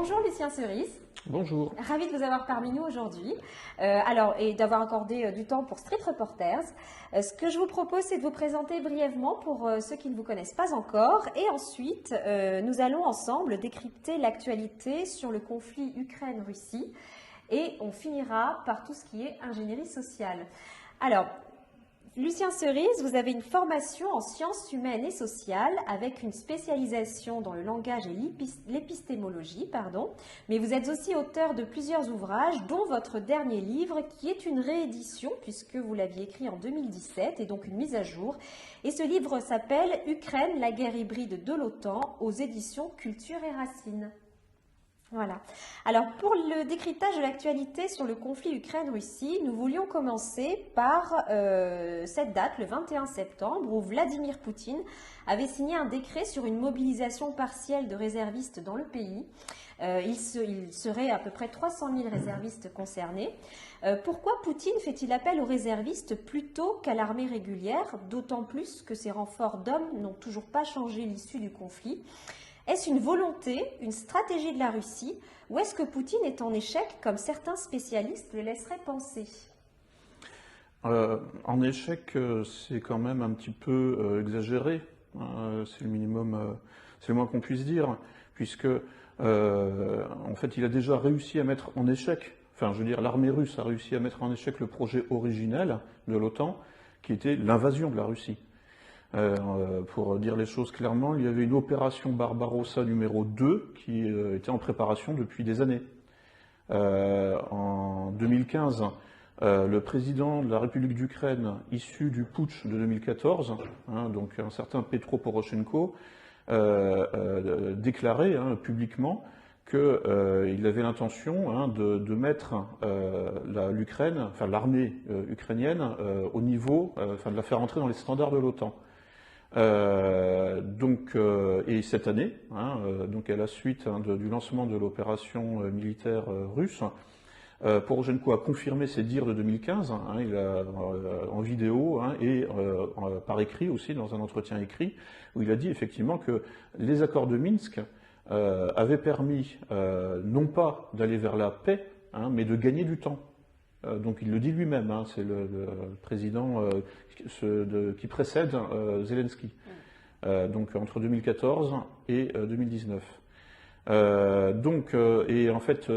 Bonjour Lucien Cerise. Bonjour. Ravi de vous avoir parmi nous aujourd'hui et d'avoir accordé du temps pour Street Reporters. Ce que je vous propose, c'est de vous présenter brièvement pour ceux qui ne vous connaissent pas encore. Et ensuite, nous allons ensemble décrypter l'actualité sur le conflit Ukraine-Russie. Et on finira par tout ce qui est ingénierie sociale. Alors, Lucien Cerise, vous avez une formation en sciences humaines et sociales avec une spécialisation dans le langage et l'épistémologie, mais vous êtes aussi auteur de plusieurs ouvrages, dont votre dernier livre qui est une réédition puisque vous l'aviez écrit en 2017 et donc une mise à jour. Et ce livre s'appelle « Ukraine, la guerre hybride de l'OTAN » aux éditions Culture et Racines. Voilà. Alors, pour le décryptage de l'actualité sur le conflit Ukraine-Russie, nous voulions commencer par cette date, le 21 septembre, où Vladimir Poutine avait signé un décret sur une mobilisation partielle de réservistes dans le pays. Il serait à peu près 300 000 réservistes concernés. Pourquoi Poutine fait-il appel aux réservistes plutôt qu'à l'armée régulière, d'autant plus que ces renforts d'hommes n'ont toujours pas changé l'issue du conflit? Est-ce une volonté, une stratégie de la Russie, ou est-ce que Poutine est en échec, comme certains spécialistes le laisseraient penser? En échec, c'est quand même un petit peu exagéré, c'est le minimum, c'est le moins qu'on puisse dire, puisque en fait il a déjà réussi à mettre en échec, enfin je veux dire l'armée russe a réussi à mettre en échec le projet originel de l'OTAN, qui était l'invasion de la Russie. Pour dire les choses clairement, il y avait une opération Barbarossa numéro 2 qui était en préparation depuis des années. En 2015, le président de la République d'Ukraine, issu du putsch de 2014, donc un certain Petro Poroshenko, déclarait publiquement qu'il avait l'intention de mettre l'armée ukrainienne au niveau, de la faire entrer dans les standards de l'OTAN. Et cette année, donc à la suite du lancement de l'opération militaire russe, Poroshenko a confirmé ses dires de 2015, il a, en vidéo et par écrit aussi, dans un entretien écrit, où il a dit effectivement que les accords de Minsk avaient permis non pas d'aller vers la paix, mais de gagner du temps. Donc il le dit lui-même, c'est le président qui précède Zelensky, donc entre 2014 et 2019. Et en fait,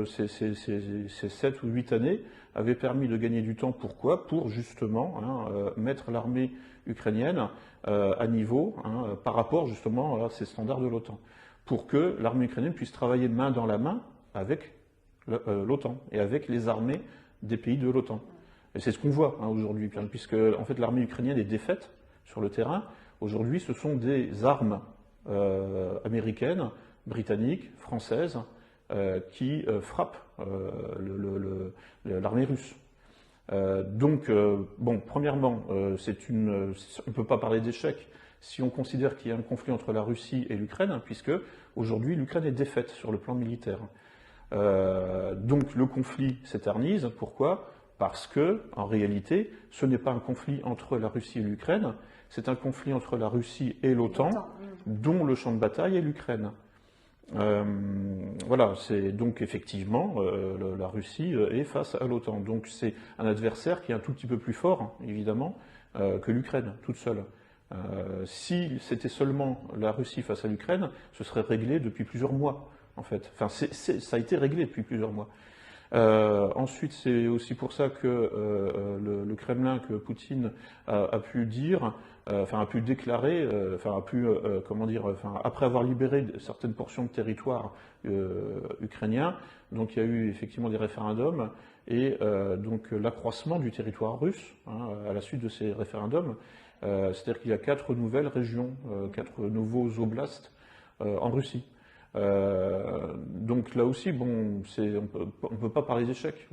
ces 7 ou 8 années avaient permis de gagner du temps. Pourquoi? Pour justement mettre l'armée ukrainienne à niveau par rapport justement à ces standards de l'OTAN, pour que l'armée ukrainienne puisse travailler main dans la main avec l'OTAN et avec les armées des pays de l'OTAN. Et c'est ce qu'on voit aujourd'hui, puisque en fait l'armée ukrainienne est défaite sur le terrain. Aujourd'hui, ce sont des armes américaines, britanniques, françaises, qui frappent l'armée russe. Premièrement, on ne peut pas parler d'échec si on considère qu'il y a un conflit entre la Russie et l'Ukraine, puisque aujourd'hui l'Ukraine est défaite sur le plan militaire. Donc le conflit s'éternise. Pourquoi? Parce que, en réalité, ce n'est pas un conflit entre la Russie et l'Ukraine, c'est un conflit entre la Russie et l'OTAN, dont le champ de bataille est l'Ukraine. Voilà, c'est donc effectivement la Russie est face à l'OTAN. Donc c'est un adversaire qui est un tout petit peu plus fort, évidemment, que l'Ukraine, toute seule. Si c'était seulement la Russie face à l'Ukraine, ce serait réglé depuis plusieurs mois. En fait, ça a été réglé depuis plusieurs mois. Ensuite, c'est aussi pour ça que le Kremlin, que Poutine a pu dire, a pu déclarer, après avoir libéré certaines portions de territoire ukrainien, donc il y a eu effectivement des référendums et donc l'accroissement du territoire russe à la suite de ces référendums. C'est-à-dire qu'il y a 4 nouvelles régions, 4 nouveaux oblasts en Russie. Donc là aussi, on ne peut pas parler d'échec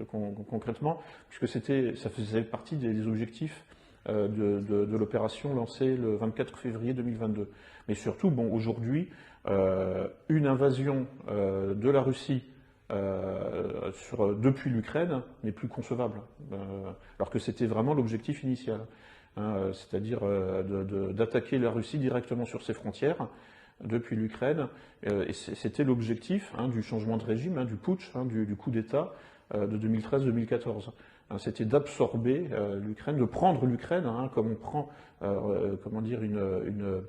concrètement, puisque ça faisait partie des objectifs de l'opération lancée le 24 février 2022. Mais surtout, aujourd'hui, une invasion de la Russie depuis l'Ukraine n'est plus concevable, alors que c'était vraiment l'objectif initial, c'est-à-dire d'attaquer la Russie directement sur ses frontières, depuis l'Ukraine, et c'était l'objectif du changement de régime, du putsch, du coup d'État de 2013-2014. C'était d'absorber l'Ukraine, de prendre l'Ukraine, comme on prend, comment dire, une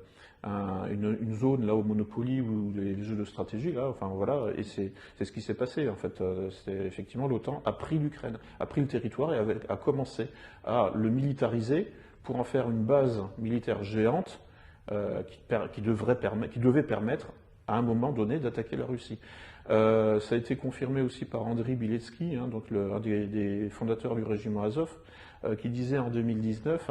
zone là au Monopoly ou les jeux de stratégie là, enfin voilà, et c'est ce qui s'est passé en fait. C'est effectivement l'OTAN a pris l'Ukraine, a pris le territoire et a commencé à le militariser pour en faire une base militaire géante qui devait permettre à un moment donné d'attaquer la Russie. Ça a été confirmé aussi par Andriy Biletsky, donc un des fondateurs du régiment Azov, qui disait en 2019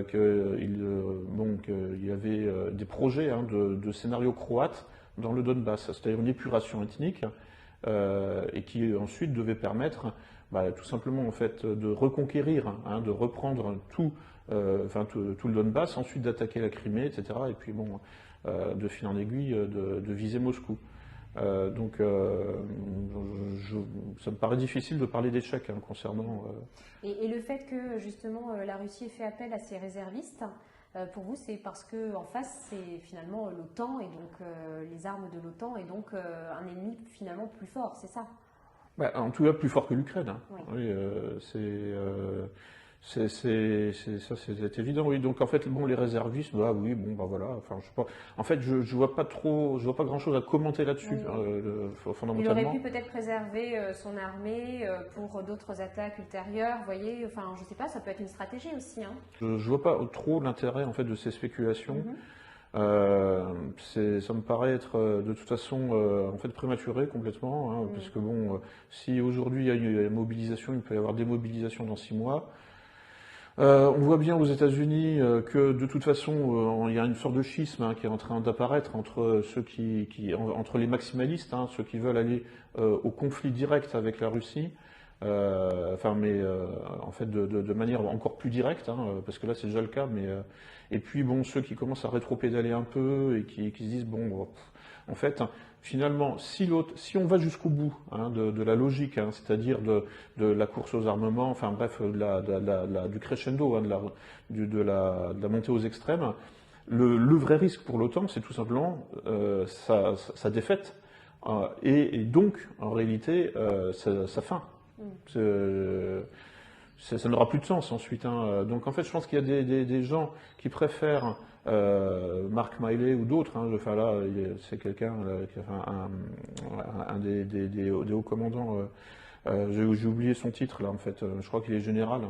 qu'il y avait des projets de scénario croate dans le Donbass, c'est-à-dire une épuration ethnique, et qui ensuite devait permettre tout simplement en fait de reconquérir, de reprendre tout le Donbass, ensuite d'attaquer la Crimée, etc. Et puis de fil en aiguille de viser Moscou. Ça me paraît difficile de parler d'échec concernant. Et le fait que justement la Russie ait fait appel à ses réservistes, pour vous, c'est parce que en face, c'est finalement l'OTAN et donc les armes de l'OTAN et donc un ennemi finalement plus fort, c'est ça? En tout cas, plus fort que l'Ukraine. Oui. Oui, c'est évident, oui. Donc en fait, les réservistes, oui, voilà. Enfin, je sais pas. En fait, je vois pas grand-chose à commenter là-dessus, fondamentalement. Il aurait pu peut-être préserver son armée pour d'autres attaques ultérieures, vous voyez. Enfin, je sais pas, ça peut être une stratégie aussi. Je vois pas trop l'intérêt en fait de ces spéculations. Ça me paraît être de toute façon en fait prématuré complètement, parce que si aujourd'hui il y a une mobilisation, il peut y avoir des mobilisations dans 6 mois. On voit bien aux États-Unis que de toute façon il y a une sorte de schisme qui est en train d'apparaître entre entre les maximalistes, ceux qui veulent aller au conflit direct avec la Russie. En fait de manière encore plus directe, parce que là c'est déjà le cas, et puis ceux qui commencent à rétro-pédaler un peu et qui se disent en fait finalement si on va jusqu'au bout de la logique, c'est-à-dire de la course aux armements, enfin bref du crescendo, de la montée aux extrêmes, le vrai risque pour l'OTAN c'est tout simplement sa défaite et donc en réalité sa fin. Ça n'aura plus de sens ensuite. Donc en fait, je pense qu'il y a des gens qui préfèrent Mark Milley ou d'autres. Enfin là, c'est quelqu'un, un des hauts commandants. J'ai oublié son titre là en fait. Je crois qu'il est général.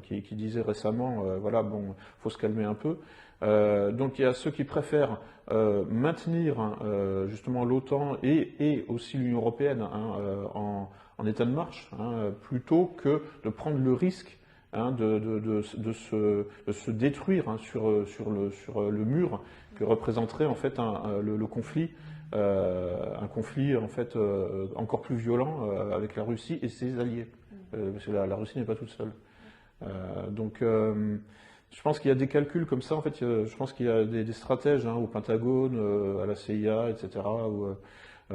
Qui disait récemment, faut se calmer un peu. Donc il y a ceux qui préfèrent maintenir justement l'OTAN et aussi l'Union européenne en état de marche, plutôt que de prendre le risque de se détruire sur le mur que représenterait en fait le conflit, un conflit en fait encore plus violent avec la Russie et ses alliés, parce que la Russie n'est pas toute seule. Je pense qu'il y a des calculs comme ça. En fait, je pense qu'il y a des stratèges au Pentagone, à la CIA, etc. Et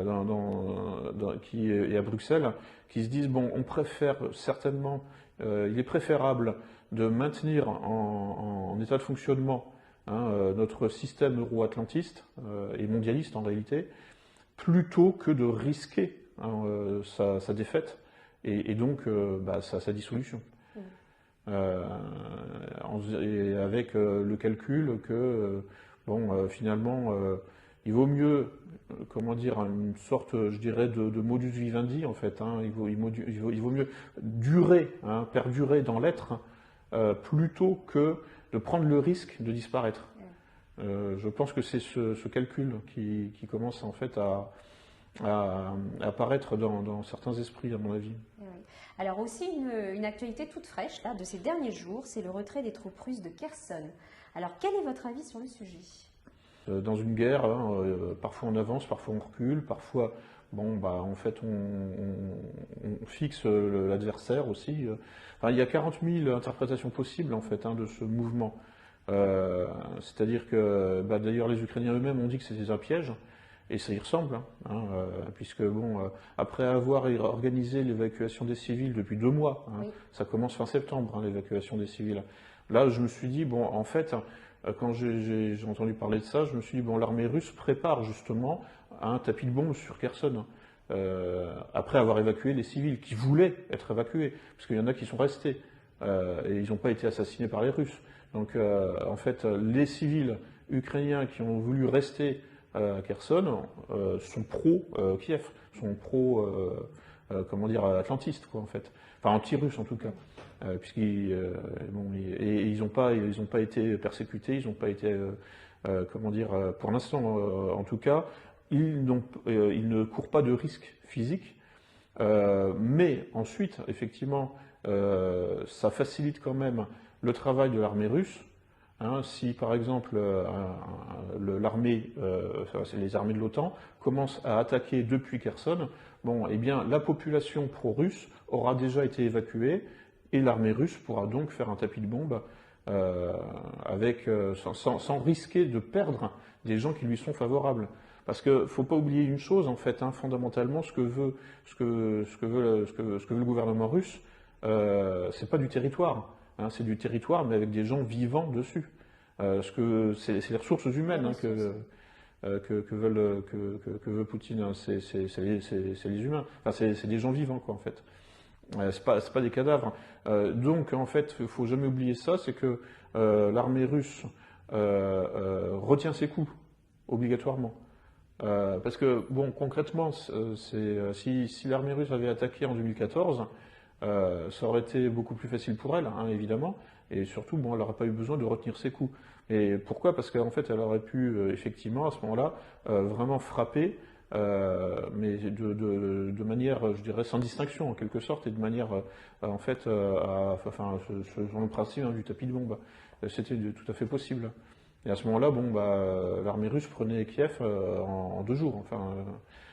à Bruxelles, qui se disent on préfère certainement, il est préférable de maintenir en état de fonctionnement notre système euro-atlantiste et mondialiste en réalité, plutôt que de risquer sa défaite et donc sa dissolution. Et avec le calcul que finalement il vaut mieux, une sorte, je dirais, de modus vivendi en fait. Il vaut mieux durer, perdurer dans l'être, plutôt que de prendre le risque de disparaître. Je pense que c'est ce calcul qui commence en fait à apparaître dans certains esprits, à mon avis. Oui. Alors aussi une actualité toute fraîche là, de ces derniers jours, c'est le retrait des troupes russes de Kherson. Alors quel est votre avis sur le sujet ? Dans une guerre, parfois on avance, parfois on recule, parfois en fait on fixe l'adversaire aussi. Il y a 40 000 interprétations possibles en fait de ce mouvement. C'est-à-dire que d'ailleurs les Ukrainiens eux-mêmes ont dit que c'était un piège. et ça y ressemble, puisque bon, après avoir organisé l'évacuation des civils depuis 2 mois, Oui. ça commence fin septembre, l'évacuation des civils. Là, je me suis dit, bon, en fait, quand j'ai entendu parler de ça, je me suis dit, bon, l'armée russe prépare justement un tapis de bombes sur Kherson, après avoir évacué les civils qui voulaient être évacués, parce qu'il y en a qui sont restés, et ils n'ont pas été assassinés par les Russes. Donc, en fait, les civils ukrainiens qui ont voulu rester à Kherson sont pro-Kiev, sont comment dire, atlantistes, quoi, en fait. Enfin, anti-russes, en tout cas. Puisqu'ils bon, et ils n'ont pas été persécutés, ils n'ont pas été, comment dire, pour l'instant, en tout cas, ils ne courent pas de risque physique. Mais ensuite, effectivement, ça facilite quand même le travail de l'armée russe. Si par exemple l'armée, les armées de l'OTAN commencent à attaquer depuis Kherson, bon, eh bien la population pro-russe aura déjà été évacuée et l'armée russe pourra donc faire un tapis de bombes sans risquer de perdre des gens qui lui sont favorables. Parce qu'il ne faut pas oublier une chose, en fait, fondamentalement, ce que veut le gouvernement russe, c'est pas du territoire. C'est du territoire, mais avec des gens vivants dessus. C'est les ressources humaines que veut Poutine. C'est les humains. Enfin, c'est des gens vivants, quoi, en fait. C'est pas des cadavres. Donc, en fait, il ne faut jamais oublier ça, c'est que l'armée russe retient ses coups, obligatoirement. Parce que, bon, concrètement, si l'armée russe avait attaqué en 2014, ça aurait été beaucoup plus facile pour elle, évidemment, et surtout, bon, elle n'aurait pas eu besoin de retenir ses coups. Et pourquoi? Parce qu'en fait, elle aurait pu, effectivement, à ce moment-là, vraiment frapper, mais de manière, je dirais, sans distinction, en quelque sorte, et de manière, en fait, selon le principe du tapis de bombe. C'était tout à fait possible. Et à ce moment-là, bon, l'armée russe prenait Kiev en 2 jours. Enfin,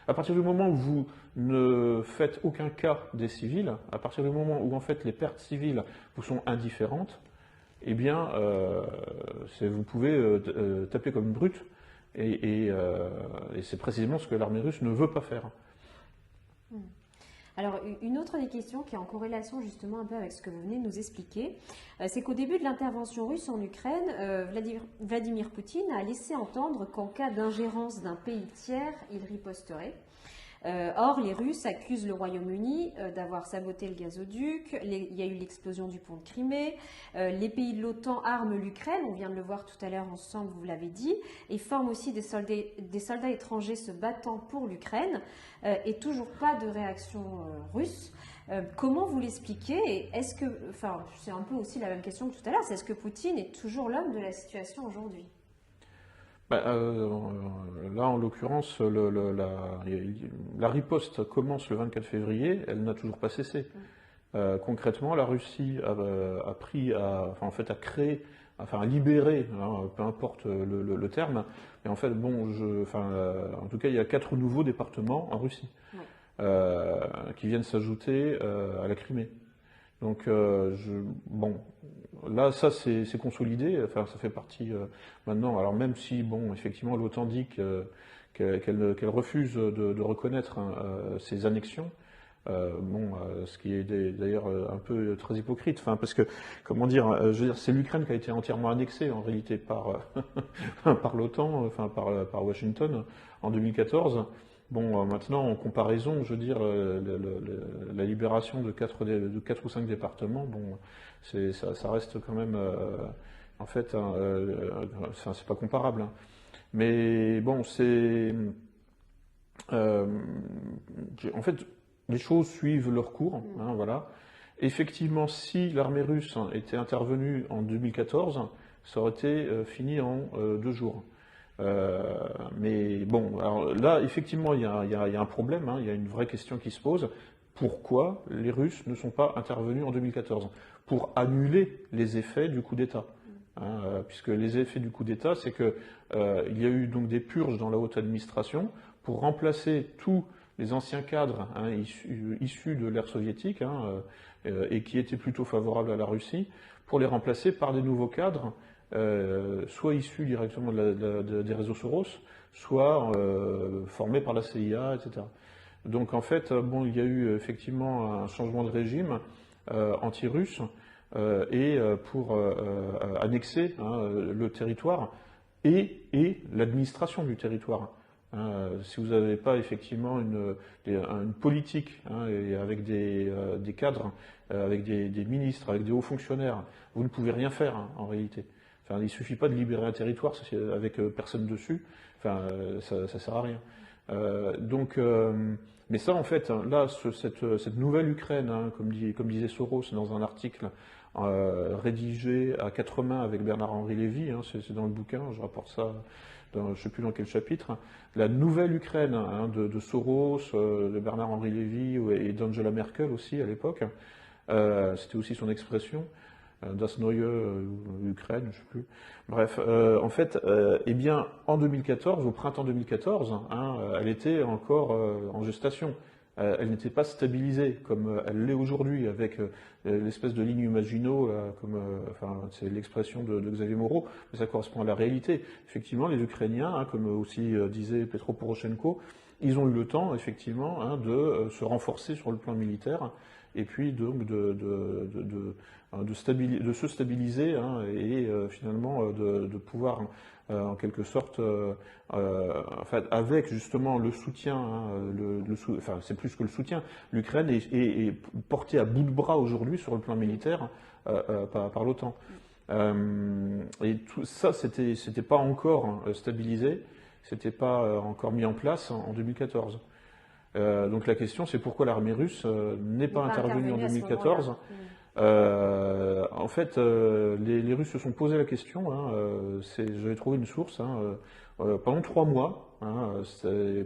à partir du moment où vous ne faites aucun cas des civils, à partir du moment où en fait les pertes civiles vous sont indifférentes, eh bien, vous pouvez taper comme une brute, et c'est précisément ce que l'armée russe ne veut pas faire. Alors, une autre des questions qui est en corrélation justement un peu avec ce que vous venez de nous expliquer, c'est qu'au début de l'intervention russe en Ukraine, Vladimir Poutine a laissé entendre qu'en cas d'ingérence d'un pays tiers, il riposterait. Or, les Russes accusent le Royaume-Uni d'avoir saboté le gazoduc, il y a eu l'explosion du pont de Crimée, les pays de l'OTAN arment l'Ukraine, on vient de le voir tout à l'heure ensemble, vous l'avez dit, et forment aussi des soldats étrangers se battant pour l'Ukraine, et toujours pas de réaction russe. Comment vous l'expliquez? Est-ce que, enfin, c'est un peu aussi la même question que tout à l'heure, c'est est-ce que Poutine est toujours l'homme de la situation aujourd'hui? Là, en l'occurrence, la riposte commence le 24 février, elle n'a toujours pas cessé. Concrètement, la Russie a créé, enfin, a libéré, peu importe le terme, mais en fait, bon, en tout cas, il y a 4 nouveaux départements en Russie qui viennent s'ajouter à la Crimée. Donc, bon, là, ça, c'est consolidé, enfin, ça fait partie maintenant. Alors, même si, bon, effectivement, l'OTAN dit qu'elle refuse de reconnaître ces annexions, ce qui est d'ailleurs un peu très hypocrite, enfin, parce que, comment dire, je veux dire, c'est l'Ukraine qui a été entièrement annexée, en réalité, par l'OTAN, enfin, par Washington, en 2014. Bon, maintenant, en comparaison, je veux dire, la libération de 4 ou 5 départements, bon, ça reste quand même, en fait, c'est pas comparable. Mais bon, en fait, les choses suivent leur cours, voilà. Effectivement, si l'armée russe était intervenue en 2014, ça aurait été fini en 2 jours. Mais bon, alors là, effectivement, il y a un problème, il y a une vraie question qui se pose. Pourquoi les Russes ne sont pas intervenus en 2014? Pour annuler les effets du coup d'État. Puisque les effets du coup d'État, c'est qu'il y a eu donc des purges dans la haute administration pour remplacer tous les anciens cadres issus de l'ère soviétique et qui étaient plutôt favorables à la Russie, pour les remplacer par des nouveaux cadres soit issus directement des réseaux Soros, soit formés par la CIA, etc. Donc en fait, bon, il y a eu effectivement un changement de régime anti-russe pour annexer le territoire et l'administration du territoire. Si vous n'avez pas effectivement une politique et avec des cadres, avec des ministres, avec des hauts fonctionnaires, vous ne pouvez rien faire en réalité. Enfin, il ne suffit pas de libérer un territoire avec personne dessus, enfin, ça ne sert à rien. Mais ça en fait, là, cette nouvelle Ukraine, comme disait Soros dans un article rédigé à quatre mains avec Bernard-Henri Lévy, c'est dans le bouquin, je rapporte ça, je ne sais plus dans quel chapitre, la nouvelle Ukraine de Soros, de Bernard-Henri Lévy et d'Angela Merkel aussi à l'époque, c'était aussi son expression, Das Neue Ukraine, je ne sais plus. Bref, en fait, eh bien, en 2014, au printemps 2014, elle était encore en gestation. Elle n'était pas stabilisée comme elle l'est aujourd'hui avec l'espèce de ligne Maginot, enfin, c'est l'expression de Xavier Moreau, mais ça correspond à la réalité. Effectivement, les Ukrainiens, comme aussi disait Petro Poroshenko, ils ont eu le temps, effectivement, de se renforcer sur le plan militaire et puis donc de se stabiliser et finalement de pouvoir en quelque sorte, enfin, avec justement le soutien, enfin c'est plus que le soutien, l'Ukraine est portée à bout de bras aujourd'hui sur le plan militaire par l'OTAN. Et tout ça, c'était pas encore stabilisé, c'était pas encore mis en place en 2014. Donc la question, c'est pourquoi l'armée russe n'est pas intervenue en 2014. En fait, les Russes se sont posé la question. J'avais trouvé une source. Pendant 3 mois,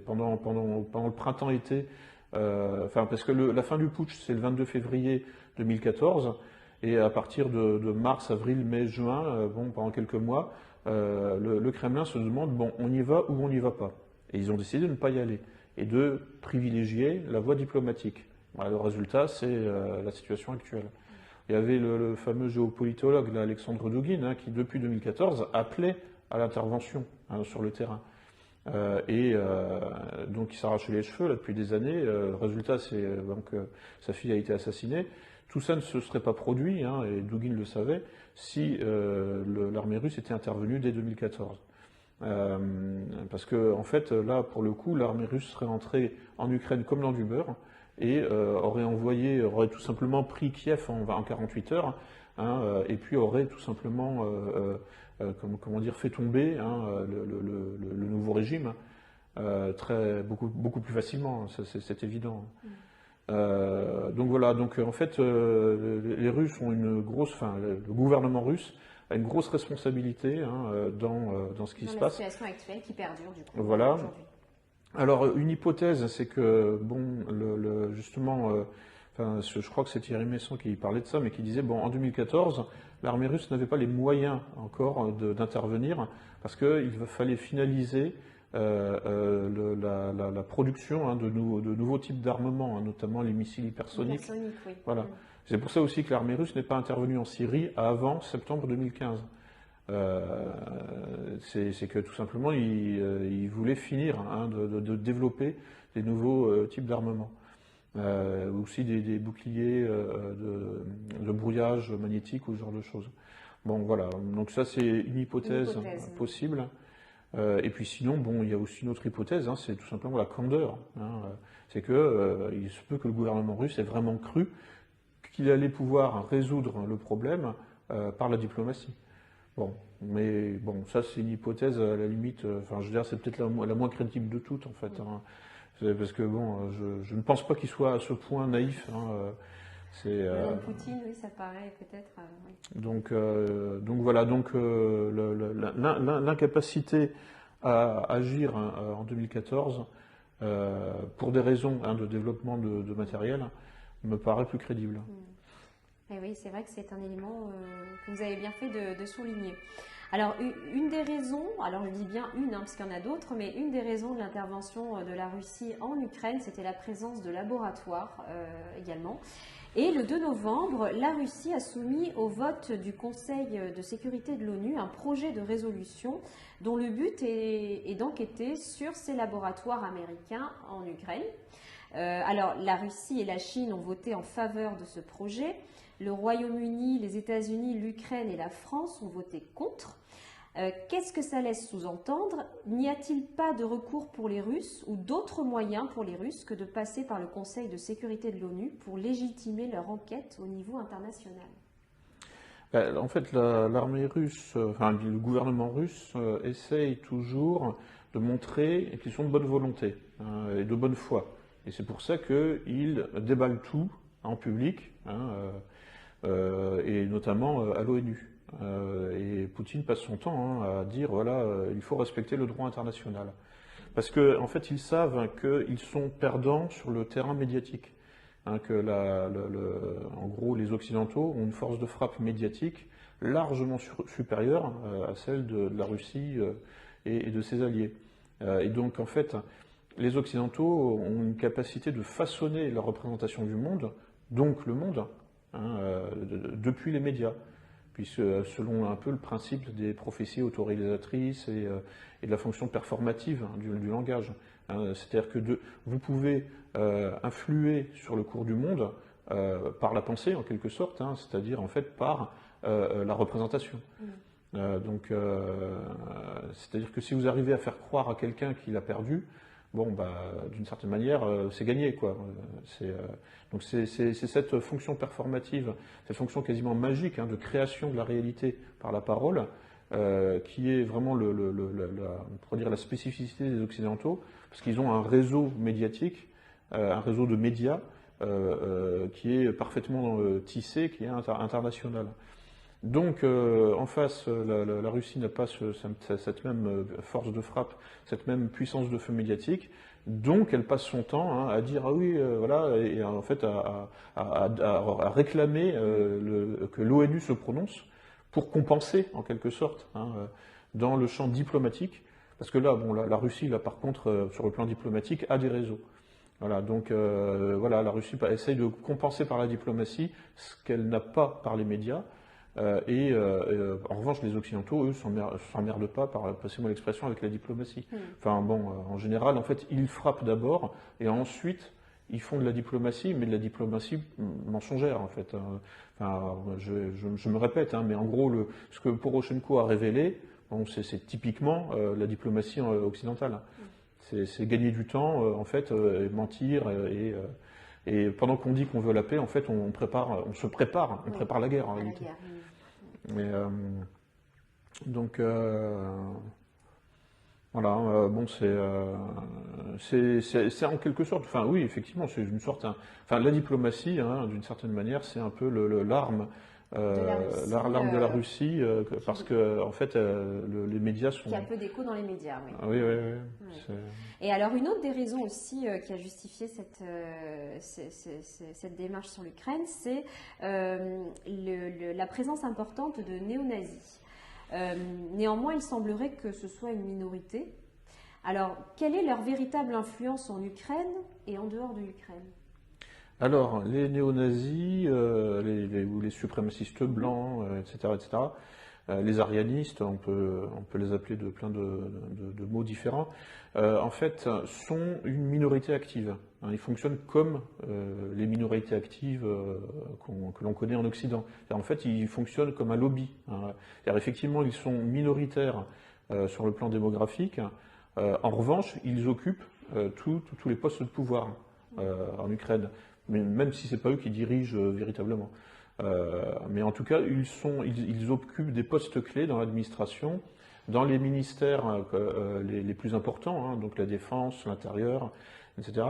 pendant le printemps-été, enfin parce que la fin du putsch, c'est le 22 février 2014, et à partir de mars, avril, mai, juin, bon, pendant quelques mois, le Kremlin se demande bon, on y va ou on n'y va pas. Et ils ont décidé de ne pas y aller et de privilégier la voie diplomatique. Voilà, le résultat, c'est la situation actuelle. Il y avait le fameux géopolitologue là, Alexandre Dugin qui, depuis 2014, appelait à l'intervention sur le terrain. Donc il s'arrachait les cheveux là, depuis des années. Le résultat, c'est sa fille a été assassinée. Tout ça ne se serait pas produit, et Dugin le savait, si l'armée russe était intervenue dès 2014. Parce que, en fait, là, pour le coup, l'armée russe serait entrée en Ukraine comme dans du beurre et aurait tout simplement pris Kiev en 48 heures, et puis aurait tout simplement, comment dire, fait tomber le nouveau régime beaucoup plus facilement, c'est évident. Donc voilà, donc en fait, les Russes ont le gouvernement russe a une grosse responsabilité dans ce qui se passe. Dans la situation actuelle qui perdure du coup voilà. aujourd'hui. Alors une hypothèse, c'est que bon, justement, je crois que c'est Thierry Messon qui parlait de ça, mais qui disait bon, en 2014, l'armée russe n'avait pas les moyens encore d'intervenir parce qu'il fallait finaliser la production de nouveaux types d'armements, notamment les missiles hypersoniques. Oui. Voilà. C'est pour ça aussi que l'armée russe n'est pas intervenue en Syrie avant septembre 2015. C'est que tout simplement, ils voulaient finir de développer des nouveaux types d'armements. Aussi des boucliers de brouillage magnétique ou ce genre de choses. Bon, voilà. Donc ça, c'est une hypothèse possible. Et puis sinon, bon, il y a aussi une autre hypothèse, c'est tout simplement la candeur. C'est que il se peut que le gouvernement russe ait vraiment cru qu'il allait pouvoir résoudre le problème par la diplomatie. Bon, mais bon, ça c'est une hypothèse à la limite. Enfin, je veux dire, c'est peut-être la moins crédible de toutes en fait. Parce que bon, je ne pense pas qu'il soit à ce point naïf. Poutine, oui, ça paraît peut-être. Oui. Donc voilà, l'incapacité à agir en 2014 pour des raisons de développement de matériel me paraît plus crédible. Et oui, c'est vrai que c'est un élément que vous avez bien fait de souligner. Alors, une des raisons, alors je dis bien une, parce qu'il y en a d'autres, mais une des raisons de l'intervention de la Russie en Ukraine, c'était la présence de laboratoires également. Et le 2 novembre, la Russie a soumis au vote du Conseil de sécurité de l'ONU un projet de résolution dont le but est d'enquêter sur ces laboratoires américains en Ukraine. Alors, la Russie et la Chine ont voté en faveur de ce projet. Le Royaume-Uni, les États-Unis, l'Ukraine et la France ont voté contre. Qu'est-ce que ça laisse sous-entendre? N'y a-t-il pas de recours pour les Russes ou d'autres moyens pour les Russes que de passer par le Conseil de sécurité de l'ONU pour légitimer leur enquête au niveau international? En fait, l'armée russe, enfin le gouvernement russe essaye toujours de montrer qu'ils sont de bonne volonté et de bonne foi. Et c'est pour ça qu'ils déballent tout en public, et notamment à l'ONU. Et Poutine passe son temps à dire voilà, il faut respecter le droit international. Parce qu'en fait, ils savent qu'ils sont perdants sur le terrain médiatique. Que en gros, les Occidentaux ont une force de frappe médiatique largement supérieure à celle de la Russie et de ses alliés. Et donc, en fait, les Occidentaux ont une capacité de façonner leur représentation du monde, donc le monde, depuis les médias. Puisque selon un peu le principe des prophéties autoréalisatrices et de la fonction performative du langage. C'est-à-dire que vous pouvez influer sur le cours du monde par la pensée, en quelque sorte, c'est-à-dire en fait par la représentation. Donc, c'est-à-dire que si vous arrivez à faire croire à quelqu'un qu'il a perdu, bon, d'une certaine manière, c'est gagné, quoi. Donc c'est cette fonction performative, cette fonction quasiment magique de création de la réalité par la parole, qui est vraiment on pourrait dire la spécificité des Occidentaux, parce qu'ils ont un réseau médiatique, un réseau de médias qui est parfaitement tissé, qui est international. Donc, en face, la Russie n'a pas cette même force de frappe, cette même puissance de feu médiatique. Donc, elle passe son temps à dire ah oui, voilà, et en fait à réclamer que l'ONU se prononce pour compenser, en quelque sorte, dans le champ diplomatique. Parce que là, bon, la Russie, là, par contre, sur le plan diplomatique, a des réseaux. Voilà, donc voilà, la Russie essaye de compenser par la diplomatie ce qu'elle n'a pas par les médias. En revanche, les Occidentaux, eux, s'emmerdent pas, passez-moi l'expression, avec la diplomatie. Enfin bon, en général, en fait, ils frappent d'abord, et ensuite, ils font de la diplomatie, mais de la diplomatie mensongère, en fait. Enfin, je me répète, mais en gros, ce que Poroshenko a révélé, bon, c'est typiquement la diplomatie occidentale. C'est gagner du temps, en fait, mentir et pendant qu'on dit qu'on veut la paix, en fait, on se prépare la guerre en réalité. Mais, donc voilà, bon, c'est en quelque sorte, enfin oui, effectivement, c'est une sorte, enfin la diplomatie, d'une certaine manière, c'est un peu l'arme. L'arme de la Russie, parce que en fait, les médias sont. Qui a un peu d'écho dans les médias, oui. Ah, oui. Et alors, une autre des raisons aussi qui a justifié cette démarche sur l'Ukraine, c'est la présence importante de néo-nazis. Néanmoins, il semblerait que ce soit une minorité. Alors, quelle est leur véritable influence en Ukraine et en dehors de l'Ukraine ? Alors, les néo-nazis, ou les suprémacistes blancs, etc., les arianistes, on peut les appeler de plein de mots différents, en fait, sont une minorité active. Ils fonctionnent comme les minorités actives que l'on connaît en Occident. En fait, ils fonctionnent comme un lobby. Effectivement, ils sont minoritaires sur le plan démographique. En revanche, ils occupent tous les postes de pouvoir en Ukraine. Mais même si ce n'est pas eux qui dirigent véritablement. Mais en tout cas, ils occupent des postes clés dans l'administration, dans les ministères les plus importants, donc la défense, l'intérieur, etc.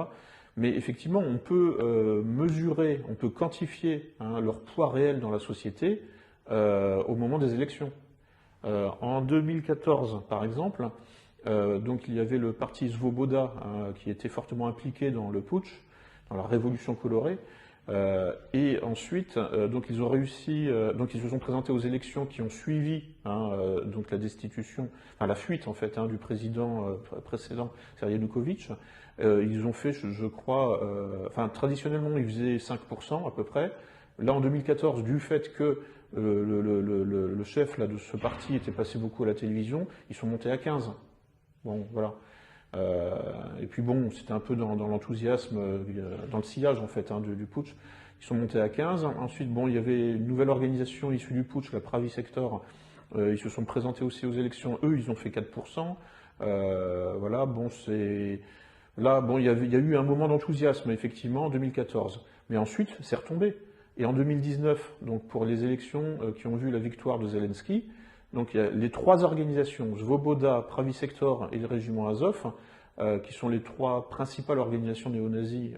Mais effectivement, on peut mesurer, on peut quantifier leur poids réel dans la société au moment des élections. En 2014, par exemple, donc il y avait le parti Svoboda qui était fortement impliqué dans le putsch, dans la révolution colorée, Et ensuite, donc ils ont réussi, donc ils se sont présentés aux élections qui ont suivi donc la destitution, enfin la fuite en fait du président précédent, c'est-à-dire Yanukovych. Ils ont fait, je crois, enfin traditionnellement ils faisaient 5% à peu près. Là en 2014, du fait que le chef là, de ce parti était passé beaucoup à la télévision, ils sont montés à 15. Bon, voilà. Et puis bon, c'était un peu dans l'enthousiasme, dans le sillage en fait du putsch. Ils sont montés à 15. Ensuite, bon, il y avait une nouvelle organisation issue du putsch, la Pravi Sector. Ils se sont présentés aussi aux élections. Eux, ils ont fait 4%. Voilà, bon, c'est... Là, bon, il y a eu un moment d'enthousiasme, effectivement, en 2014. Mais ensuite, c'est retombé. Et en 2019, donc pour les élections qui ont vu la victoire de Zelensky, donc il y a les trois organisations, Svoboda, Pravi Sector et le régiment Azov, qui sont les trois principales organisations néo-nazies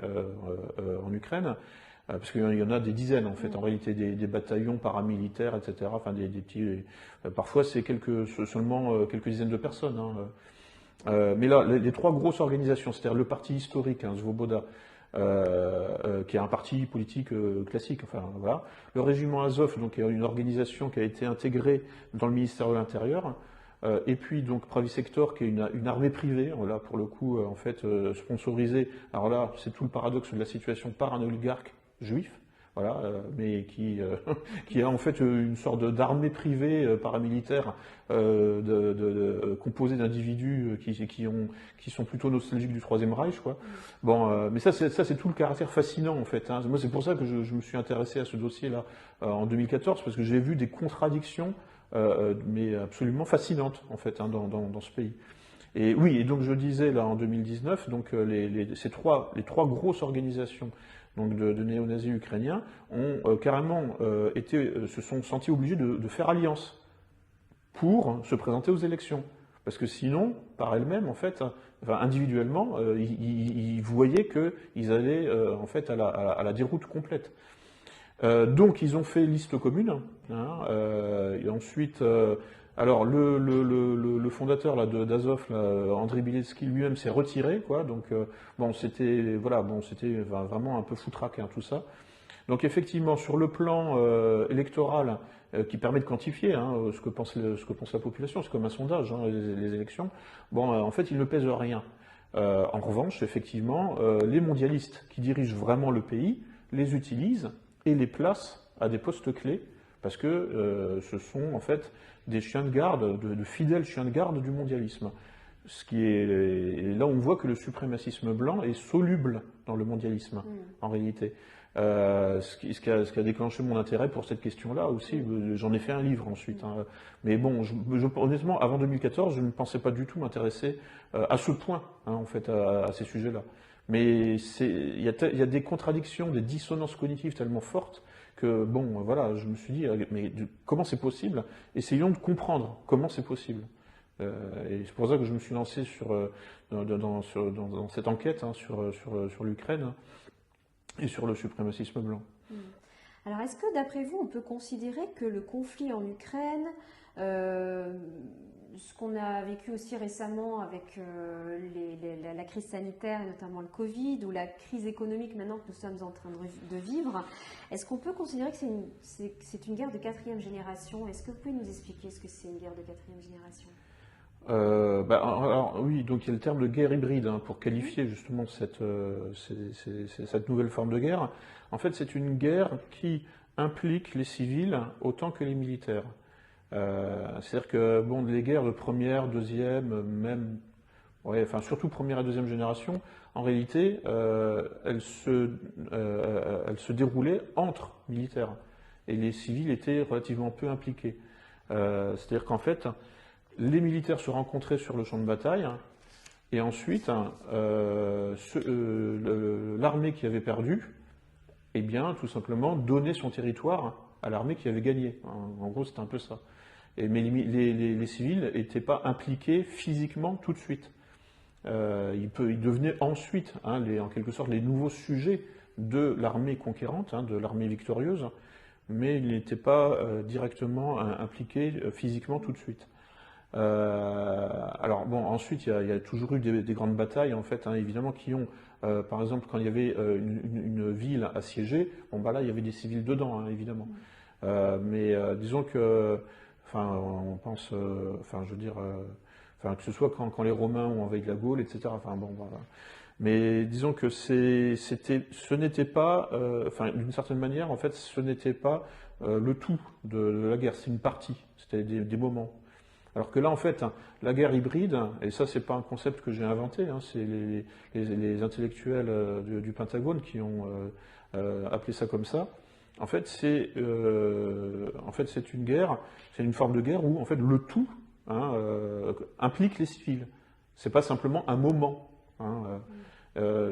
en Ukraine, parce qu'il y en a des dizaines en fait, en réalité des bataillons paramilitaires, etc. Enfin des petits, parfois c'est seulement quelques dizaines de personnes. Mais là, les trois grosses organisations, c'est-à-dire le parti historique, Svoboda, qui est un parti politique classique, enfin voilà. Le régiment Azov, donc, est une organisation qui a été intégrée dans le ministère de l'Intérieur, et puis donc Pravi Sector, qui est une armée privée, là pour le coup, en fait, sponsorisée. Alors là, c'est tout le paradoxe de la situation par un oligarque juif. Voilà, mais qui a en fait une sorte d'armée privée paramilitaire composée d'individus qui sont plutôt nostalgiques du Troisième Reich, quoi. Bon, mais ça c'est tout le caractère fascinant en fait. Moi c'est pour ça que je me suis intéressé à ce dossier-là en 2014 parce que j'ai vu des contradictions mais absolument fascinantes en fait dans ce pays. Et oui, et donc je disais là en 2019, donc les trois grosses organisations donc de néo-nazis ukrainiens ont carrément se sont sentis obligés de faire alliance pour se présenter aux élections. Parce que sinon, par elles-mêmes, en fait, enfin, individuellement, ils voyaient qu'ils allaient en fait à la déroute complète. Donc ils ont fait liste commune, et ensuite, alors le fondateur là, d'Azov, Andriy Biletsky lui-même s'est retiré, quoi. Donc bon, c'était vraiment un peu foutraque tout ça. Donc effectivement, sur le plan électoral, qui permet de quantifier ce que pense la population, c'est comme un sondage, les élections. Bon, en fait, il ne pèse rien. En revanche, effectivement, les mondialistes qui dirigent vraiment le pays les utilisent et les placent à des postes clés parce que ce sont en fait des chiens de garde, de fidèles chiens de garde du mondialisme. Et là, on voit que le suprémacisme blanc est soluble dans le mondialisme, en réalité. Ce qui a déclenché mon intérêt pour cette question-là aussi, j'en ai fait un livre ensuite. Mais bon, honnêtement, avant 2014, je ne pensais pas du tout m'intéresser à ce point, en fait, à ces sujets-là. Mais il y a des contradictions, des dissonances cognitives tellement fortes que, bon, voilà, je me suis dit, mais comment c'est possible? Essayons de comprendre comment c'est possible. Et c'est pour ça que je me suis lancé dans cette enquête sur l'Ukraine et sur le suprémacisme blanc. Alors, est-ce que, d'après vous, on peut considérer que le conflit en Ukraine, ce qu'on a vécu aussi récemment avec la crise sanitaire, et notamment le Covid, ou la crise économique maintenant que nous sommes en train de vivre, est-ce qu'on peut considérer que c'est une guerre de quatrième génération? Est-ce que vous pouvez nous expliquer ce que c'est une guerre de quatrième génération? Alors, oui, donc il y a le terme de guerre hybride pour qualifier justement cette nouvelle forme de guerre. En fait, c'est une guerre qui implique les civils autant que les militaires. C'est-à-dire que bon, les guerres de première, deuxième, même, enfin surtout première et deuxième génération, en réalité, elles se déroulaient entre militaires et les civils étaient relativement peu impliqués. C'est-à-dire qu'en fait, les militaires se rencontraient sur le champ de bataille, et ensuite, l'armée qui avait perdu, eh bien, tout simplement, donnait son territoire à l'armée qui avait gagné. En gros, c'était un peu ça. Mais les civils n'étaient pas impliqués physiquement tout de suite. Ils devenaient ensuite, en quelque sorte, les nouveaux sujets de l'armée conquérante, de l'armée victorieuse, mais ils n'étaient pas directement impliqués physiquement tout de suite. Alors bon, ensuite il y a toujours eu des grandes batailles en fait, hein, évidemment qui ont, par exemple quand il y avait une ville assiégée, bon bah là il y avait des civils dedans, hein, évidemment. Mais disons que, enfin on pense, enfin je veux dire, enfin que ce soit quand les Romains ont envahi la Gaule, etc. Enfin bon voilà. Mais disons que ce n'était pas, enfin d'une certaine manière en fait, ce n'était pas le tout de la guerre, c'est une partie, c'était des moments. Alors que là, en fait, hein, la guerre hybride, et ça, c'est pas un concept que j'ai inventé, hein, c'est les intellectuels du Pentagone qui ont appelé ça comme ça. En fait, c'est une guerre, c'est une forme de guerre où, en fait, le tout hein, implique les civils. C'est pas simplement un moment. Hein,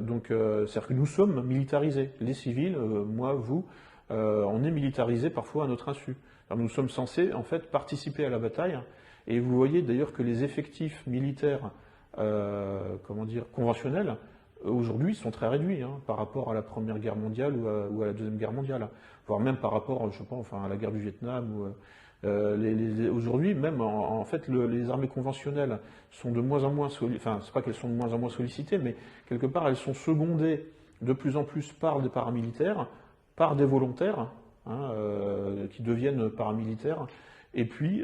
donc, c'est-à-dire que nous sommes militarisés. Les civils, moi, vous, on est militarisés parfois à notre insu. Alors, nous sommes censés, en fait, participer à la bataille. Et vous voyez d'ailleurs que les effectifs militaires, comment dire, conventionnels, aujourd'hui sont très réduits hein, par rapport à la Première Guerre mondiale ou à la Deuxième Guerre mondiale, voire même par rapport, je sais pas, enfin, à la guerre du Vietnam. Aujourd'hui, même en fait, les armées conventionnelles sont de moins en moins, enfin, c'est pas qu'elles sont de moins en moins sollicitées, mais quelque part elles sont secondées de plus en plus par des paramilitaires, par des volontaires hein, qui deviennent paramilitaires et puis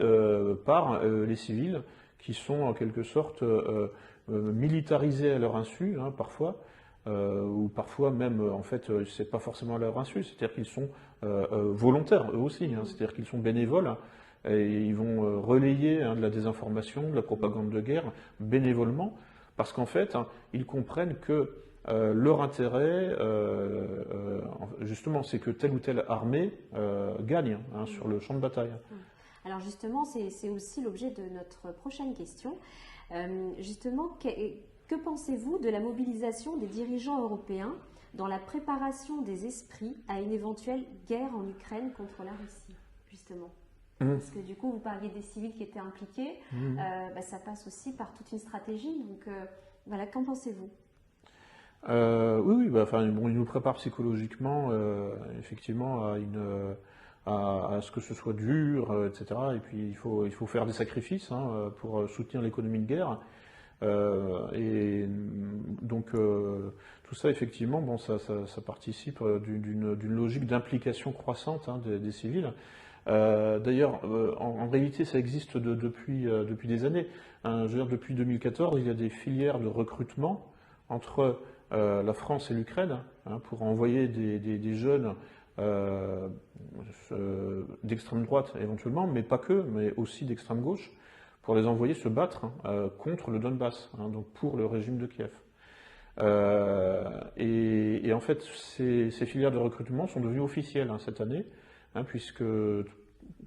par les civils qui sont en quelque sorte militarisés à leur insu, hein, parfois, ou parfois même, en fait, c'est pas forcément à leur insu, c'est-à-dire qu'ils sont volontaires eux aussi, hein, c'est-à-dire qu'ils sont bénévoles, hein, et ils vont relayer hein, de la désinformation, de la propagande de guerre bénévolement, parce qu'en fait, hein, ils comprennent que leur intérêt, justement, c'est que telle ou telle armée gagne hein, sur le champ de bataille. Alors justement, c'est aussi l'objet de notre prochaine question. Justement, que pensez-vous de la mobilisation des dirigeants européens dans la préparation des esprits à une éventuelle guerre en Ukraine contre la Russie, justement? Parce que du coup, vous parliez des civils qui étaient impliqués, ça passe aussi par toute une stratégie. Donc voilà, qu'en pensez-vous? Oui, bah, enfin, bon, il nous prépare psychologiquement, effectivement, à ce que ce soit dur, etc. Et puis il faut faire des sacrifices hein, pour soutenir l'économie de guerre. Et donc tout ça, effectivement, bon, ça participe d'une logique d'implication croissante hein, des civils. D'ailleurs, en réalité, ça existe depuis des années. Hein, je veux dire, depuis 2014, il y a des filières de recrutement entre la France et l'Ukraine hein, pour envoyer des jeunes d'extrême droite éventuellement, mais pas que, mais aussi d'extrême gauche, pour les envoyer se battre contre le Donbass, hein, donc pour le régime de Kiev. Et en fait, ces filières de recrutement sont devenues officielles hein, cette année, hein, puisque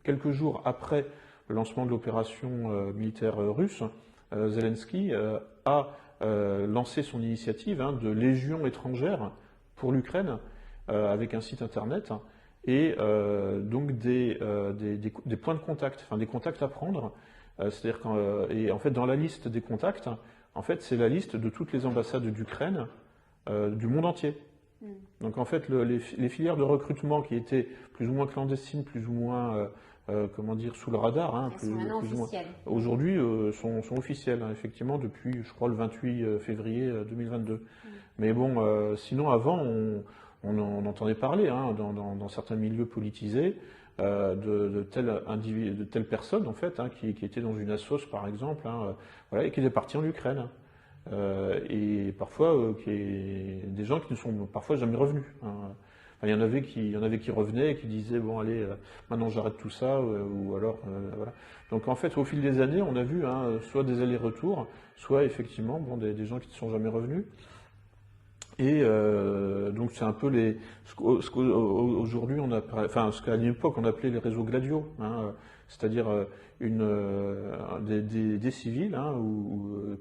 quelques jours après le lancement de l'opération militaire russe, Zelensky a lancé son initiative hein, de légion étrangère pour l'Ukraine, avec un site internet et donc des points de contact, enfin des contacts à prendre. C'est-à-dire et en fait dans la liste des contacts, en fait c'est la liste de toutes les ambassades d'Ukraine du monde entier. Donc en fait les filières de recrutement qui étaient plus ou moins clandestines, plus ou moins comment dire sous le radar, hein, plus ou moins aujourd'hui sont officielles hein, effectivement depuis je crois le 28 février 2022. Mais bon sinon avant on entendait parler hein, dans certains milieux politisés de telle personne en fait hein, qui était dans une assoce par exemple hein, voilà, et qui était partie en Ukraine et parfois des gens qui ne sont parfois jamais revenus hein. Enfin, il y en avait qui revenaient et qui disaient bon allez maintenant j'arrête tout ça ou alors voilà. Donc en fait au fil des années on a vu hein, soit des allers-retours soit effectivement bon, des gens qui ne sont jamais revenus. Et donc c'est un peu ce qu'aujourd'hui on appelle, enfin ce qu'à l'époque on appelait les réseaux gladiaux, hein, c'est-à-dire des civils hein,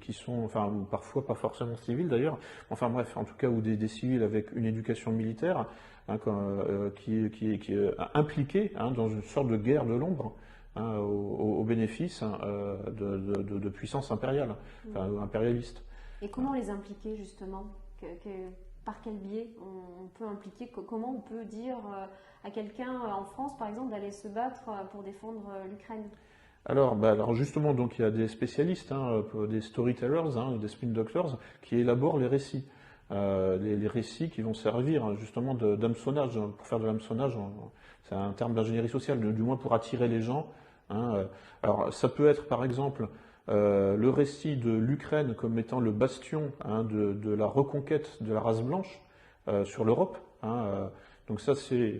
qui sont, enfin ou parfois pas forcément civils d'ailleurs, enfin bref, en tout cas ou des civils avec une éducation militaire hein, qui est impliquée hein, dans une sorte de guerre de l'ombre. Hein, au bénéfice hein, de puissance impériale, enfin, impérialiste. Et comment les impliquer justement par quel biais on peut impliquer, comment on peut dire à quelqu'un en France par exemple d'aller se battre pour défendre l'Ukraine? Alors justement, donc il y a des spécialistes, des storytellers, des spin doctors, qui élaborent les récits. Les récits qui vont servir justement d'hameçonnage, pour faire de l'hameçonnage, c'est un terme d'ingénierie sociale, du moins pour attirer les gens. Alors ça peut être par exemple le récit de l'Ukraine comme étant le bastion de la reconquête de la race blanche sur l'Europe. Donc ça c'est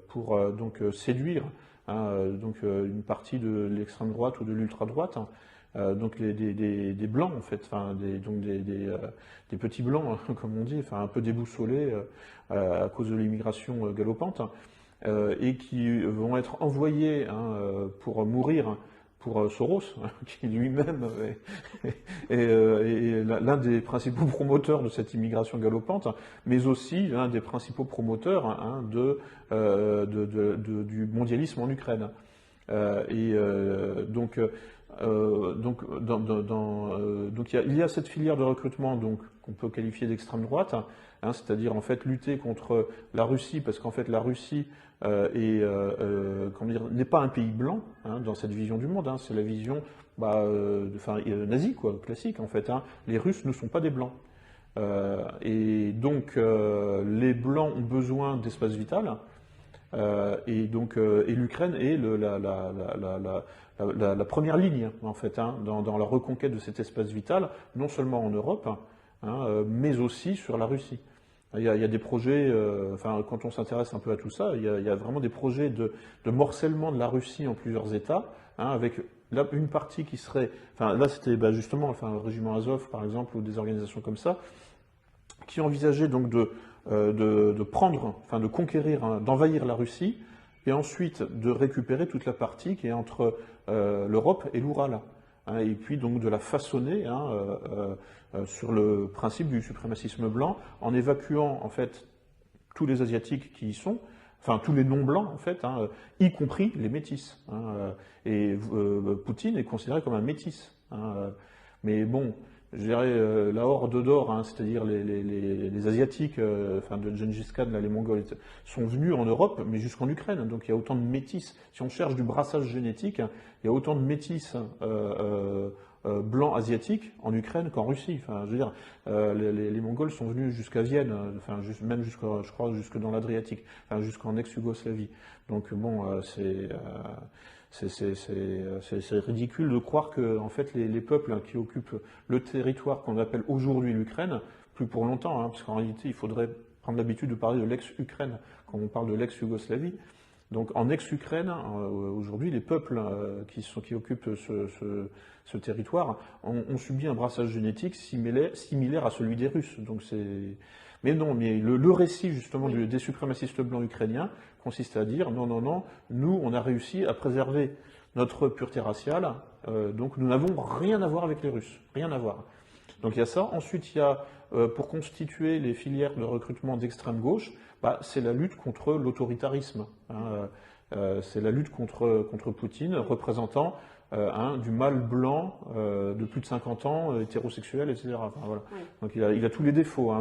pour séduire une partie de l'extrême droite ou de l'ultra droite. Donc des blancs en fait, des petits blancs comme on dit, un peu déboussolés à cause de l'immigration galopante, et qui vont être envoyés pour mourir pour Soros, qui lui-même est l'un des principaux promoteurs de cette immigration galopante, mais aussi l'un des principaux promoteurs du mondialisme en Ukraine. Donc il y a cette filière de recrutement qu'on peut qualifier d'extrême droite, c'est-à-dire en fait lutter contre la Russie, parce qu'en fait la Russie n'est pas un pays blanc dans cette vision du monde, c'est la vision nazie quoi, classique en fait. Les Russes ne sont pas des blancs. Et donc les blancs ont besoin d'espace vital. Et l'Ukraine est la première ligne en fait dans la reconquête de cet espace vital, non seulement en Europe, mais aussi sur la Russie. Il y a des projets, quand on s'intéresse un peu à tout ça, il y a vraiment des projets de morcellement de la Russie en plusieurs États, avec une partie qui serait, là c'était justement le régiment Azov par exemple, ou des organisations comme ça, qui envisageaient donc de prendre, de conquérir, d'envahir la Russie, et ensuite de récupérer toute la partie qui est entre l'Europe et l'Oural, et puis donc de la façonner sur le principe du suprémacisme blanc, en évacuant en fait tous les Asiatiques qui y sont, tous les non-blancs en fait, y compris les métis. Et Poutine est considéré comme un métis. Mais bon, je dirais la horde d'or, c'est-à-dire les Asiatiques, de Gengis Khan, les Mongols, sont venus en Europe, mais jusqu'en Ukraine. Donc il y a autant de métis. Si on cherche du brassage génétique, il y a autant de métis blancs asiatiques en Ukraine qu'en Russie. Je veux dire, les Mongols sont venus jusqu'à Vienne, même je crois jusque dans l'Adriatique, jusqu'en ex-Yougoslavie. Donc bon, c'est ridicule de croire que en fait, les peuples qui occupent le territoire qu'on appelle aujourd'hui l'Ukraine, plus pour longtemps, parce qu'en réalité, il faudrait prendre l'habitude de parler de l'ex-Ukraine quand on parle de l'ex-Yougoslavie. Donc en ex-Ukraine, aujourd'hui, les peuples qui occupent ce territoire ont subi un brassage génétique similaire à celui des Russes. Donc mais non, mais le récit justement des suprémacistes blancs ukrainiens consiste à dire non, nous on a réussi à préserver notre pureté raciale, donc nous n'avons rien à voir avec les Russes, rien à voir. Donc il y a ça. Ensuite il y a, pour constituer les filières de recrutement d'extrême gauche, c'est la lutte contre l'autoritarisme. C'est la lutte contre Poutine, représentant du mâle blanc de plus de 50 ans, hétérosexuel, etc. Voilà. Oui. Donc il a tous les défauts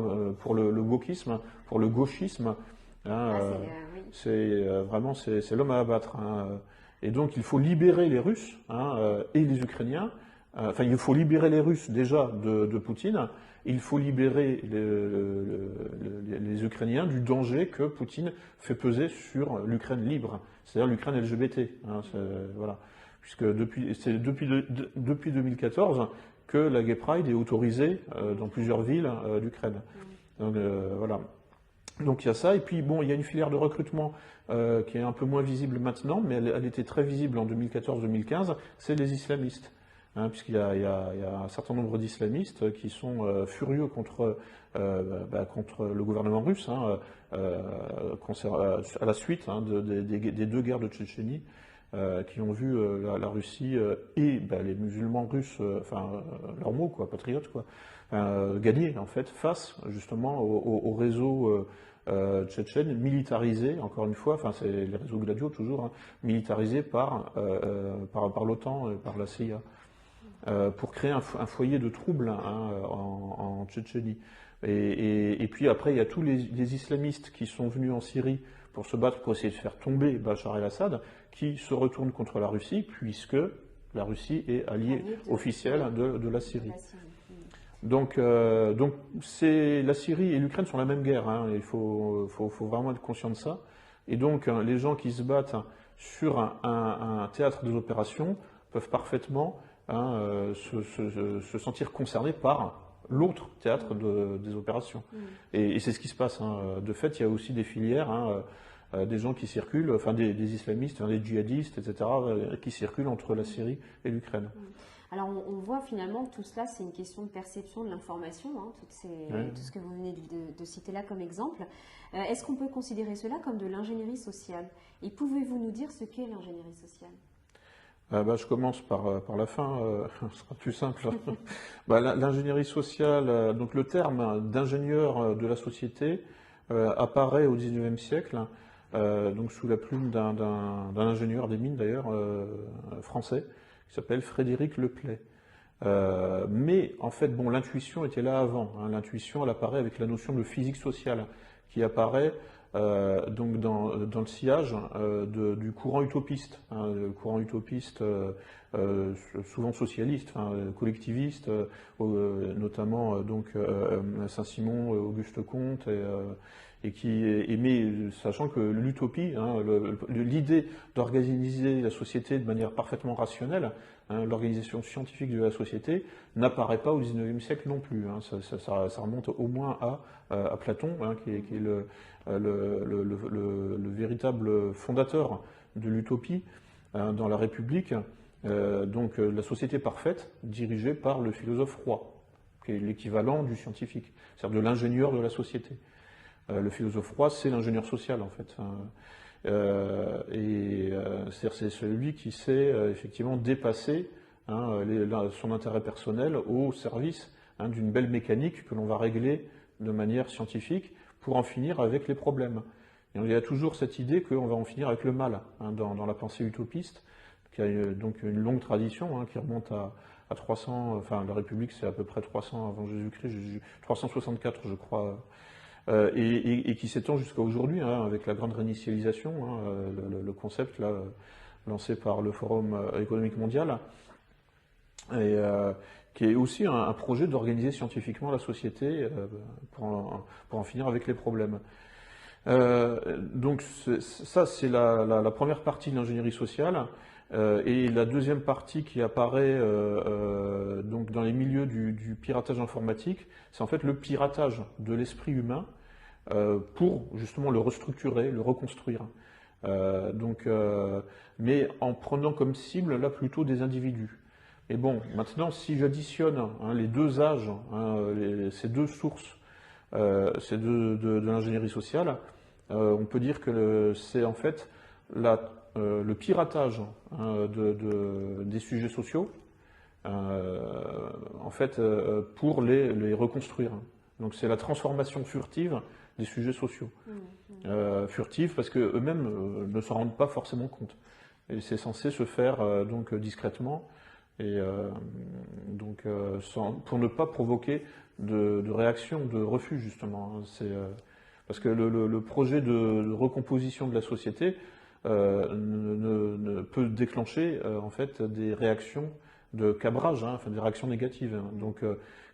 pour le wokisme, pour le gauchisme. C'est vraiment c'est l'homme à abattre. Et donc il faut libérer les Russes et les Ukrainiens. Il faut libérer les Russes déjà de Poutine. Il faut libérer les Ukrainiens du danger que Poutine fait peser sur l'Ukraine libre, c'est-à-dire l'Ukraine LGBT. Voilà. Puisque c'est depuis 2014 que la Gay Pride est autorisée dans plusieurs villes d'Ukraine. Donc voilà. Donc il y a ça, et puis bon, il y a une filière de recrutement qui est un peu moins visible maintenant, mais elle était très visible en 2014-2015, c'est les islamistes. Puisqu'il y a un certain nombre d'islamistes qui sont furieux contre le gouvernement russe, à la suite des deux guerres de Tchétchénie, qui ont vu la Russie et les musulmans russes, normaux, patriotes, gagner en fait face justement au réseau tchétchène militarisé, encore une fois, c'est les réseaux Gladio toujours, militarisés par l'OTAN et par la CIA. Pour créer un foyer de troubles en Tchétchénie. Et puis après, il y a tous les islamistes qui sont venus en Syrie pour se battre, pour essayer de faire tomber Bachar el-Assad, qui se retournent contre la Russie, puisque La Russie est alliée officielle de la Syrie. Donc la Syrie et l'Ukraine sont la même guerre, hein, il faut vraiment être conscient de ça. Et donc les gens qui se battent sur un théâtre des opérations peuvent parfaitement se sentir concernés par l'autre théâtre des opérations. Et c'est ce qui se passe. Hein. De fait, il y a aussi des filières, des gens qui circulent, enfin des islamistes, des djihadistes, etc., qui circulent entre la Syrie et l'Ukraine. Alors on voit finalement que tout cela, c'est une question de perception de l'information, hein, tout ce que vous venez de citer là comme exemple. Est-ce qu'on peut considérer cela comme de l'ingénierie sociale? Et pouvez-vous nous dire ce qu'est l'ingénierie sociale? Je commence par la fin, ce sera plus simple. L'ingénierie sociale, donc le terme d'ingénieur de la société apparaît au XIXe siècle, donc sous la plume d'un ingénieur des mines d'ailleurs, français, qui s'appelle Frédéric Leplay. Mais en fait, bon, l'intuition était là avant. Hein. L'intuition, elle apparaît avec la notion de physique sociale, qui apparaît donc dans le sillage du courant utopiste, hein, le courant utopiste souvent socialiste, enfin, collectiviste, notamment donc Saint-Simon, Auguste Comte, mais sachant que l'utopie, hein, l'idée d'organiser la société de manière parfaitement rationnelle, hein, l'organisation scientifique de la société, n'apparaît pas au XIXe siècle non plus. Hein. Ça remonte au moins à Platon, hein, qui est le véritable fondateur de l'utopie dans la République, donc la société parfaite dirigée par le philosophe roi, qui est l'équivalent du scientifique, c'est-à-dire de l'ingénieur de la société. Le philosophe roi, c'est l'ingénieur social en fait. C'est celui qui sait effectivement dépasser son intérêt personnel au service d'une belle mécanique que l'on va régler de manière scientifique pour en finir avec les problèmes. Et il y a toujours cette idée qu'on va en finir avec le mal dans la pensée utopiste, qui a donc une longue tradition qui remonte à 300, enfin la République c'est à peu près 300 avant Jésus-Christ, 364 je crois, et qui s'étend jusqu'à aujourd'hui avec la grande réinitialisation, le concept là, lancé par le Forum économique mondial, et qui est aussi un projet d'organiser scientifiquement la société pour en finir avec les problèmes. Donc ça c'est la première partie de l'ingénierie sociale. Et la deuxième partie qui apparaît donc dans les milieux du piratage informatique, c'est en fait le piratage de l'esprit humain pour justement le restructurer, le reconstruire. Mais en prenant comme cible là plutôt des individus. Et bon, maintenant si j'additionne les deux âges, ces deux sources de l'ingénierie sociale, on peut dire que c'est en fait le piratage des sujets sociaux, en fait, pour les reconstruire. Donc c'est la transformation furtive des sujets sociaux. Furtive parce qu'eux-mêmes ne s'en rendent pas forcément compte. Et c'est censé se faire donc discrètement, et pour ne pas provoquer de réaction, de refus justement. Parce que le projet de recomposition de la société ne peut déclencher en fait des réactions de cabrage, enfin des réactions négatives. Donc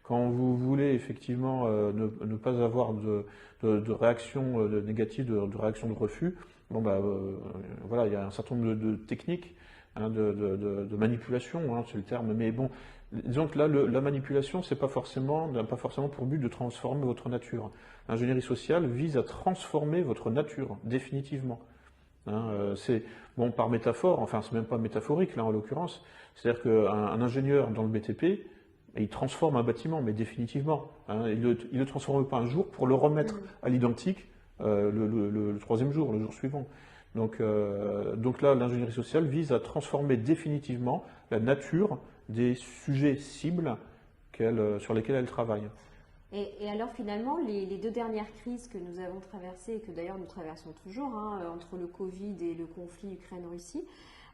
quand vous voulez effectivement ne pas avoir de réaction négative, de réaction de refus, voilà, il y a un certain nombre de techniques de manipulation, c'est le terme. Mais bon, disons que là, la manipulation, n'a pas forcément pour but de transformer votre nature. L'ingénierie sociale vise à transformer votre nature, définitivement. C'est, bon, par métaphore, enfin, c'est même pas métaphorique, là, en l'occurrence. C'est-à-dire qu'un ingénieur dans le BTP, il transforme un bâtiment, mais définitivement. Il le transforme pas un jour pour le remettre à l'identique le troisième jour, le jour suivant. Donc là, l'ingénierie sociale vise à transformer définitivement la nature des sujets cibles sur lesquels elle travaille. Et alors finalement, les deux dernières crises que nous avons traversées, et que d'ailleurs nous traversons toujours, entre le Covid et le conflit Ukraine-Russie,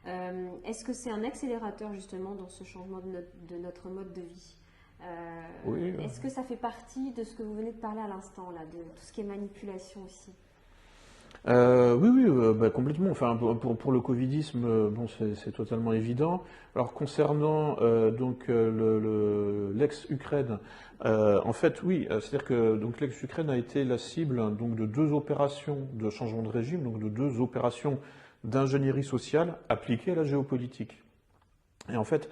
est-ce que c'est un accélérateur justement dans ce changement de notre mode de vie? Oui. Est-ce que ça fait partie de ce que vous venez de parler à l'instant, là, de tout ce qui est manipulation aussi? Oui, oui, complètement. Enfin, pour le covidisme, bon, c'est totalement évident. Alors concernant l'ex-Ukraine, en fait, oui, c'est-à-dire que donc l'ex-Ukraine a été la cible donc de deux opérations de changement de régime, donc de deux opérations d'ingénierie sociale appliquées à la géopolitique. Et en fait,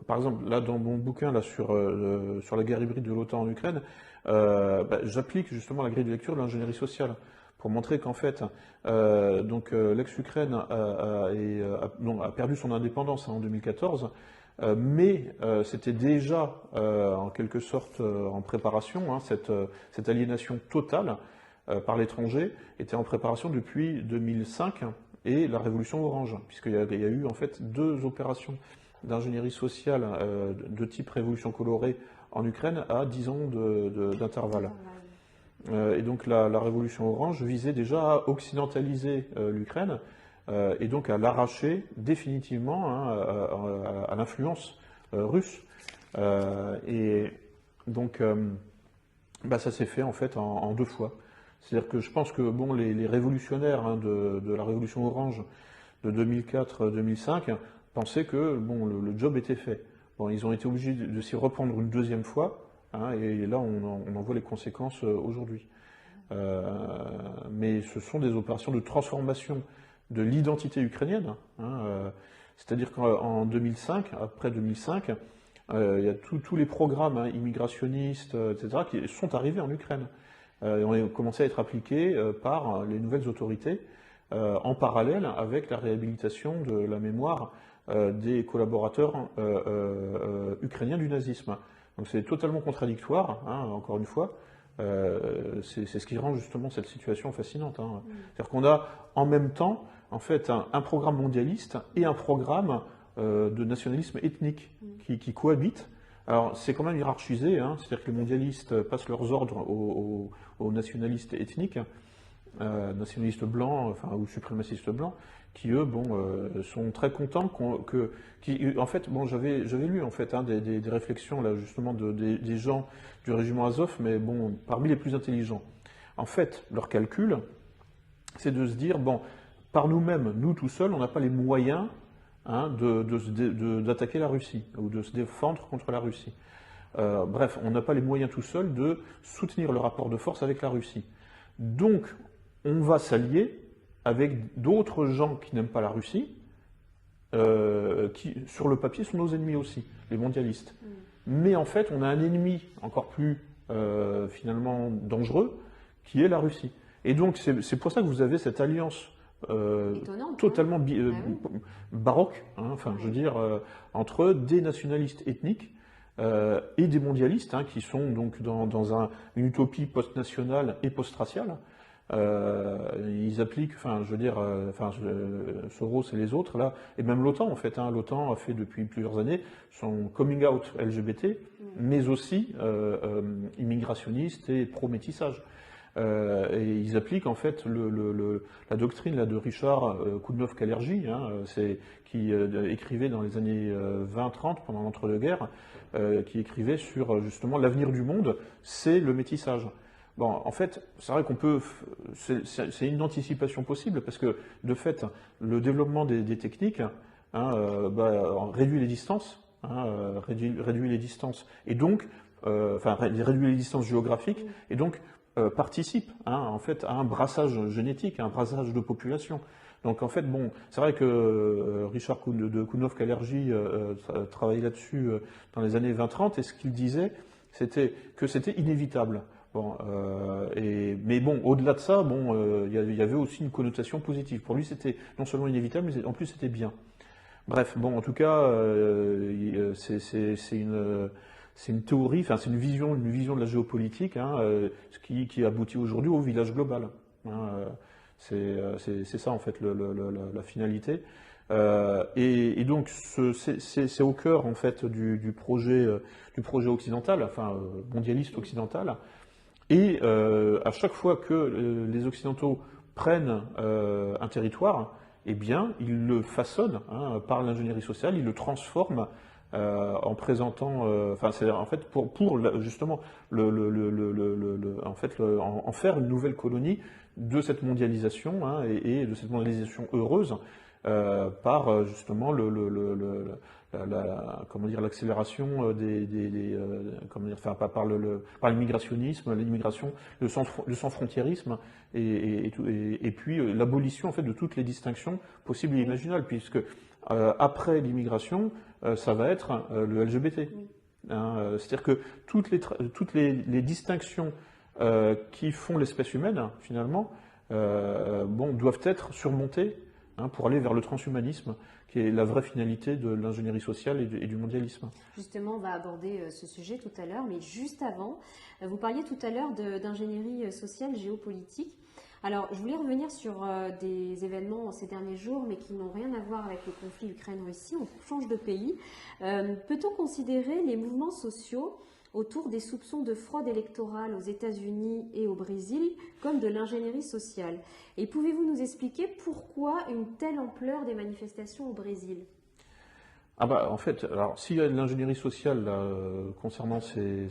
par exemple, là dans mon bouquin là sur la guerre hybride de l'OTAN en Ukraine, j'applique justement la grille de lecture de l'ingénierie sociale pour montrer qu'en fait, l'ex-Ukraine a perdu son indépendance en 2014, mais c'était déjà en quelque sorte en préparation, hein, cette aliénation totale par l'étranger était en préparation depuis 2005 et la révolution orange, puisqu'il y a eu en fait deux opérations d'ingénierie sociale de type révolution colorée en Ukraine à 10 ans d'intervalle. Et donc la révolution orange visait déjà à occidentaliser l'Ukraine et donc à l'arracher définitivement, hein, à l'influence russe. Et donc ça s'est fait en fait en deux fois. C'est-à-dire que je pense que bon, les révolutionnaires, hein, de la révolution orange de 2004-2005 pensaient que bon, le job était fait. Bon, ils ont été obligés de s'y reprendre une deuxième fois, hein, et là on en voit les conséquences aujourd'hui. Mais ce sont des opérations de transformation de l'identité ukrainienne, hein, c'est-à-dire qu'en 2005, après 2005, il y a tous les programmes, hein, immigrationnistes, etc., qui sont arrivés en Ukraine. Et ont commencé à être appliqués par les nouvelles autorités, en parallèle avec la réhabilitation de la mémoire des collaborateurs ukrainiens du nazisme. Donc c'est totalement contradictoire, hein, encore une fois. C'est ce qui rend justement cette situation fascinante, hein. C'est-à-dire qu'on a en même temps en fait un programme mondialiste et un programme de nationalisme ethnique qui cohabitent. Alors c'est quand même hiérarchisé, hein, c'est-à-dire que les mondialistes passent leurs ordres aux nationalistes ethniques, nationalistes blancs, enfin, ou suprémacistes blancs, qui eux, bon, sont très contents en fait, bon, j'avais lu en fait, hein, des réflexions là justement des gens du régiment Azov, mais bon, parmi les plus intelligents. En fait, leur calcul, c'est de se dire bon, par nous-mêmes, nous tout seuls, on n'a pas les moyens, hein, d'attaquer la Russie ou de se défendre contre la Russie. Bref, on n'a pas les moyens tout seuls de soutenir le rapport de force avec la Russie. Donc, on va s'allier avec d'autres gens qui n'aiment pas la Russie, qui, sur le papier, sont nos ennemis aussi, les mondialistes. Mais en fait, on a un ennemi encore plus, finalement, dangereux, qui est la Russie. Et donc, c'est pour ça que vous avez cette alliance totalement baroque, hein, enfin, je veux dire, entre des nationalistes ethniques et des mondialistes, hein, qui sont donc dans une utopie post-nationale et post-raciale. Ils appliquent, enfin, je veux dire, Soros et les autres, là, et même l'OTAN, en fait, hein, l'OTAN a fait depuis plusieurs années son coming out LGBT, mais aussi immigrationniste et pro-métissage. Et ils appliquent en fait la doctrine là, de Richard Koudnov-Kalergi, hein, qui écrivait dans les années 20-30, pendant l'entre-deux-guerres, qui écrivait sur justement l'avenir du monde, c'est le métissage. Bon, en fait, c'est vrai qu'on peut, c'est une anticipation possible parce que de fait, le développement des techniques, hein, réduit les distances, hein, réduit les distances, et donc, réduit les distances géographiques, et donc participe, hein, en fait, à un brassage génétique, à un brassage de population. Donc en fait, bon, c'est vrai que Richard de Koudnov-Kalergi travaillait là-dessus dans les années 20-30, et ce qu'il disait, c'était que c'était inévitable. Bon, mais bon, au-delà de ça, bon, il y avait aussi une connotation positive. Pour lui, c'était non seulement inévitable, mais en plus c'était bien. Bref, bon, en tout cas, c'est une théorie, enfin c'est une vision de la géopolitique, hein, ce qui aboutit aujourd'hui au village global. Hein, c'est ça en fait la finalité. Et donc c'est au cœur en fait du projet occidental, enfin mondialiste occidental. Et à chaque fois que les Occidentaux prennent un territoire, eh bien, ils le façonnent, hein, par l'ingénierie sociale, ils le transforment en présentant, c'est en fait justement en faire une nouvelle colonie de cette mondialisation, hein, et de cette mondialisation heureuse, par justement comment dire, l'accélération par l'immigrationnisme, l'immigration, le sans-frontiérisme, et puis l'abolition en fait de toutes les distinctions possibles et imaginables, puisque après l'immigration, ça va être le LGBT. Hein, c'est-à-dire que toutes les distinctions qui font l'espèce humaine, finalement, doivent être surmontées, hein, pour aller vers le transhumanisme, qui est la vraie finalité de l'ingénierie sociale et du mondialisme. Justement, on va aborder ce sujet tout à l'heure, mais juste avant, vous parliez tout à l'heure d'ingénierie sociale géopolitique. Alors, je voulais revenir sur des événements ces derniers jours, mais qui n'ont rien à voir avec le conflit Ukraine-Russie. On change de pays. Peut-on considérer les mouvements sociaux autour des soupçons de fraude électorale aux États-Unis et au Brésil comme de l'ingénierie sociale? Et pouvez-vous nous expliquer pourquoi une telle ampleur des manifestations au Brésil? En fait, alors s'il y a de l'ingénierie sociale là, concernant ces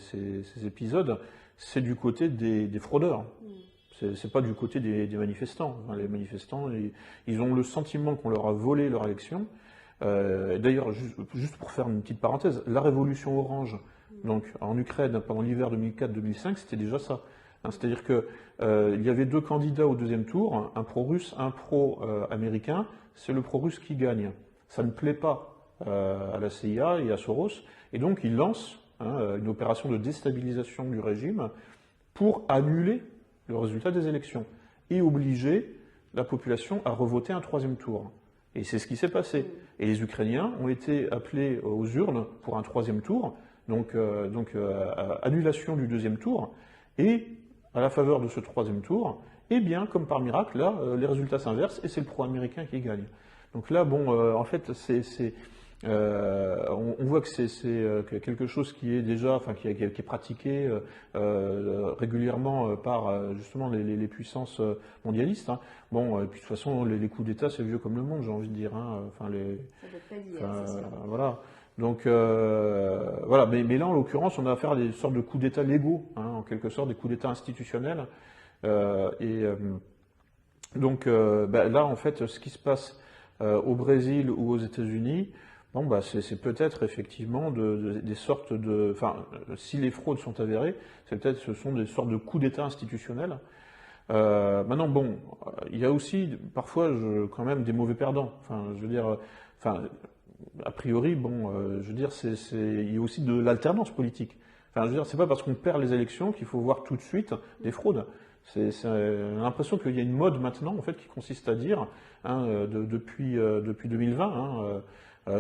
épisodes, c'est du côté des fraudeurs. C'est pas du côté des manifestants. Enfin, les manifestants, ils ont le sentiment qu'on leur a volé leur élection. D'ailleurs, juste pour faire une petite parenthèse, la révolution orange, donc en Ukraine pendant l'hiver 2004-2005, c'était déjà ça. Hein, c'est-à-dire que il y avait deux candidats au deuxième tour, un pro-russe, un pro-américain. C'est le pro-russe qui gagne. Ça ne plaît pas à la CIA et à Soros, et donc ils lancent, hein, une opération de déstabilisation du régime pour annuler le résultat des élections et obliger la population à revoter un troisième tour. Et c'est ce qui s'est passé. Et les Ukrainiens ont été appelés aux urnes pour un troisième tour, donc annulation du deuxième tour, et à la faveur de ce troisième tour, eh bien, comme par miracle, là, les résultats s'inversent et c'est le pro-américain qui gagne. Donc là, en fait, on voit que c'est quelque chose qui est déjà, enfin, qui est pratiqué régulièrement par justement les puissances mondialistes. Hein. Et puis de toute façon, les coups d'État, c'est vieux comme le monde, j'ai envie de dire. Hein. Ça peut pas dire, c'est sûr. Voilà. Donc voilà, mais là en l'occurrence, on a affaire à des sortes de coups d'État légaux, hein, en quelque sorte, des coups d'État institutionnels. Donc là, en fait, ce qui se passe au Brésil ou aux États-Unis, c'est peut-être effectivement des sortes de... Enfin, si les fraudes sont avérées, ce sont des sortes de coups d'État institutionnels. Maintenant, il y a aussi parfois quand même des mauvais perdants. Enfin, je veux dire, a priori, je veux dire, il y a aussi de l'alternance politique. Enfin, je veux dire, c'est pas parce qu'on perd les élections qu'il faut voir tout de suite des fraudes. C'est l'impression qu'il y a une mode maintenant, en fait, qui consiste à dire, hein, depuis 2020,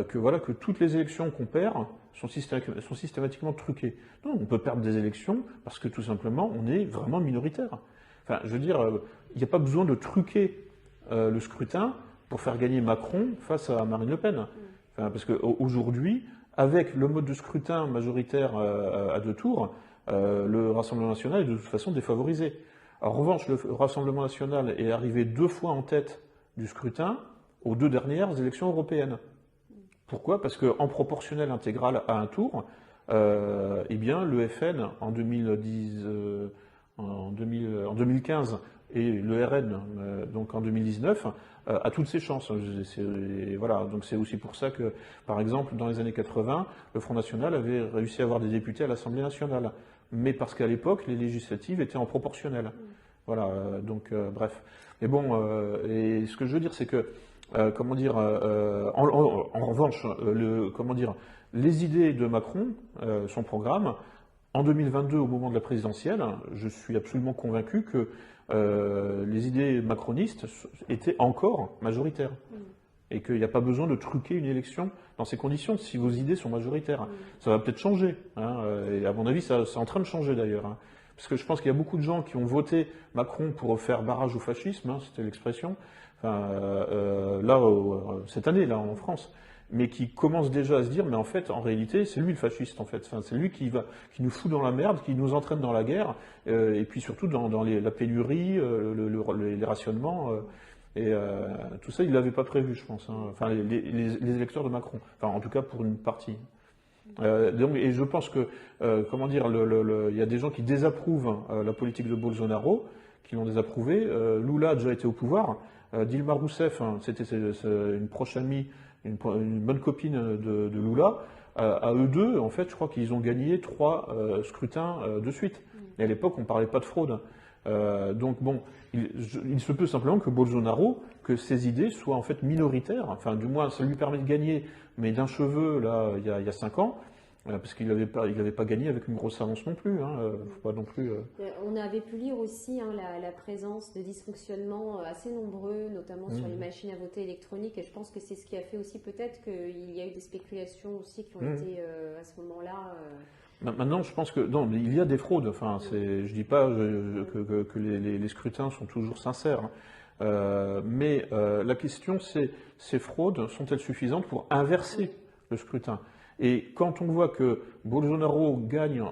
que toutes les élections qu'on perd sont systématiquement truquées. Non, on peut perdre des élections parce que tout simplement, on est vraiment minoritaire. Enfin, je veux dire, il n'y a pas besoin de truquer le scrutin pour faire gagner Macron face à Marine Le Pen. Enfin, parce qu'aujourd'hui, avec le mode de scrutin majoritaire à deux tours, le Rassemblement national est de toute façon défavorisé. En revanche, le Rassemblement national est arrivé 2 fois en tête du scrutin aux 2 dernières élections européennes. Pourquoi? Parce qu'en proportionnel intégral à un tour, le FN en 2015 et le RN donc en 2019 a toutes ses chances. Voilà, donc c'est aussi pour ça que, par exemple, dans les années 80, le Front National avait réussi à avoir des députés à l'Assemblée nationale, mais parce qu'à l'époque, les législatives étaient en proportionnel. Voilà, bref. Mais et ce que je veux dire, c'est que en revanche, les idées de Macron, son programme, en 2022, au moment de la présidentielle, je suis absolument convaincu que les idées macronistes étaient encore majoritaires. Et qu'il n'y a pas besoin de truquer une élection dans ces conditions, si vos idées sont majoritaires. Ça va peut-être changer, hein, et à mon avis, c'est en train de changer d'ailleurs. Hein. Parce que je pense qu'il y a beaucoup de gens qui ont voté Macron pour faire barrage au fascisme, hein, c'était l'expression, cette année, là, en France, mais qui commencent déjà à se dire, mais en fait, en réalité, c'est lui le fasciste, en fait. Enfin, c'est lui qui nous fout dans la merde, qui nous entraîne dans la guerre, et puis surtout dans la pénurie, les rationnements, tout ça, il ne l'avait pas prévu, je pense. Hein. Enfin, les électeurs de Macron. Enfin, en tout cas, pour une partie. Et je pense que, comment dire, il y a des gens qui désapprouvent la politique de Bolsonaro, qui l'ont désapprouvé. Lula a déjà été au pouvoir. Dilma Rousseff, hein, c'est une proche amie, une bonne copine de Lula. À eux deux, en fait, je crois qu'ils ont gagné 3 scrutins de suite. Et à l'époque, on ne parlait pas de fraude. Donc bon, il se peut simplement que Bolsonaro, que ses idées soient en fait minoritaires. Enfin, du moins, ça lui permet de gagner, mais d'un cheveu, là, il y a 5 ans. Parce qu'il n'avait pas gagné avec une grosse avance non plus. Hein, faut pas non plus, On avait pu lire aussi hein, la présence de dysfonctionnements assez nombreux, notamment sur les machines à voter électroniques. Et je pense que c'est ce qui a fait aussi peut-être qu'il y a eu des spéculations aussi qui ont été à ce moment-là. Maintenant, je pense que non, mais il y a des fraudes. Enfin, je dis pas que les scrutins sont toujours sincères. Mais la question, c'est ces fraudes sont-elles suffisantes pour inverser le scrutin? Et quand on voit que Bolsonaro gagne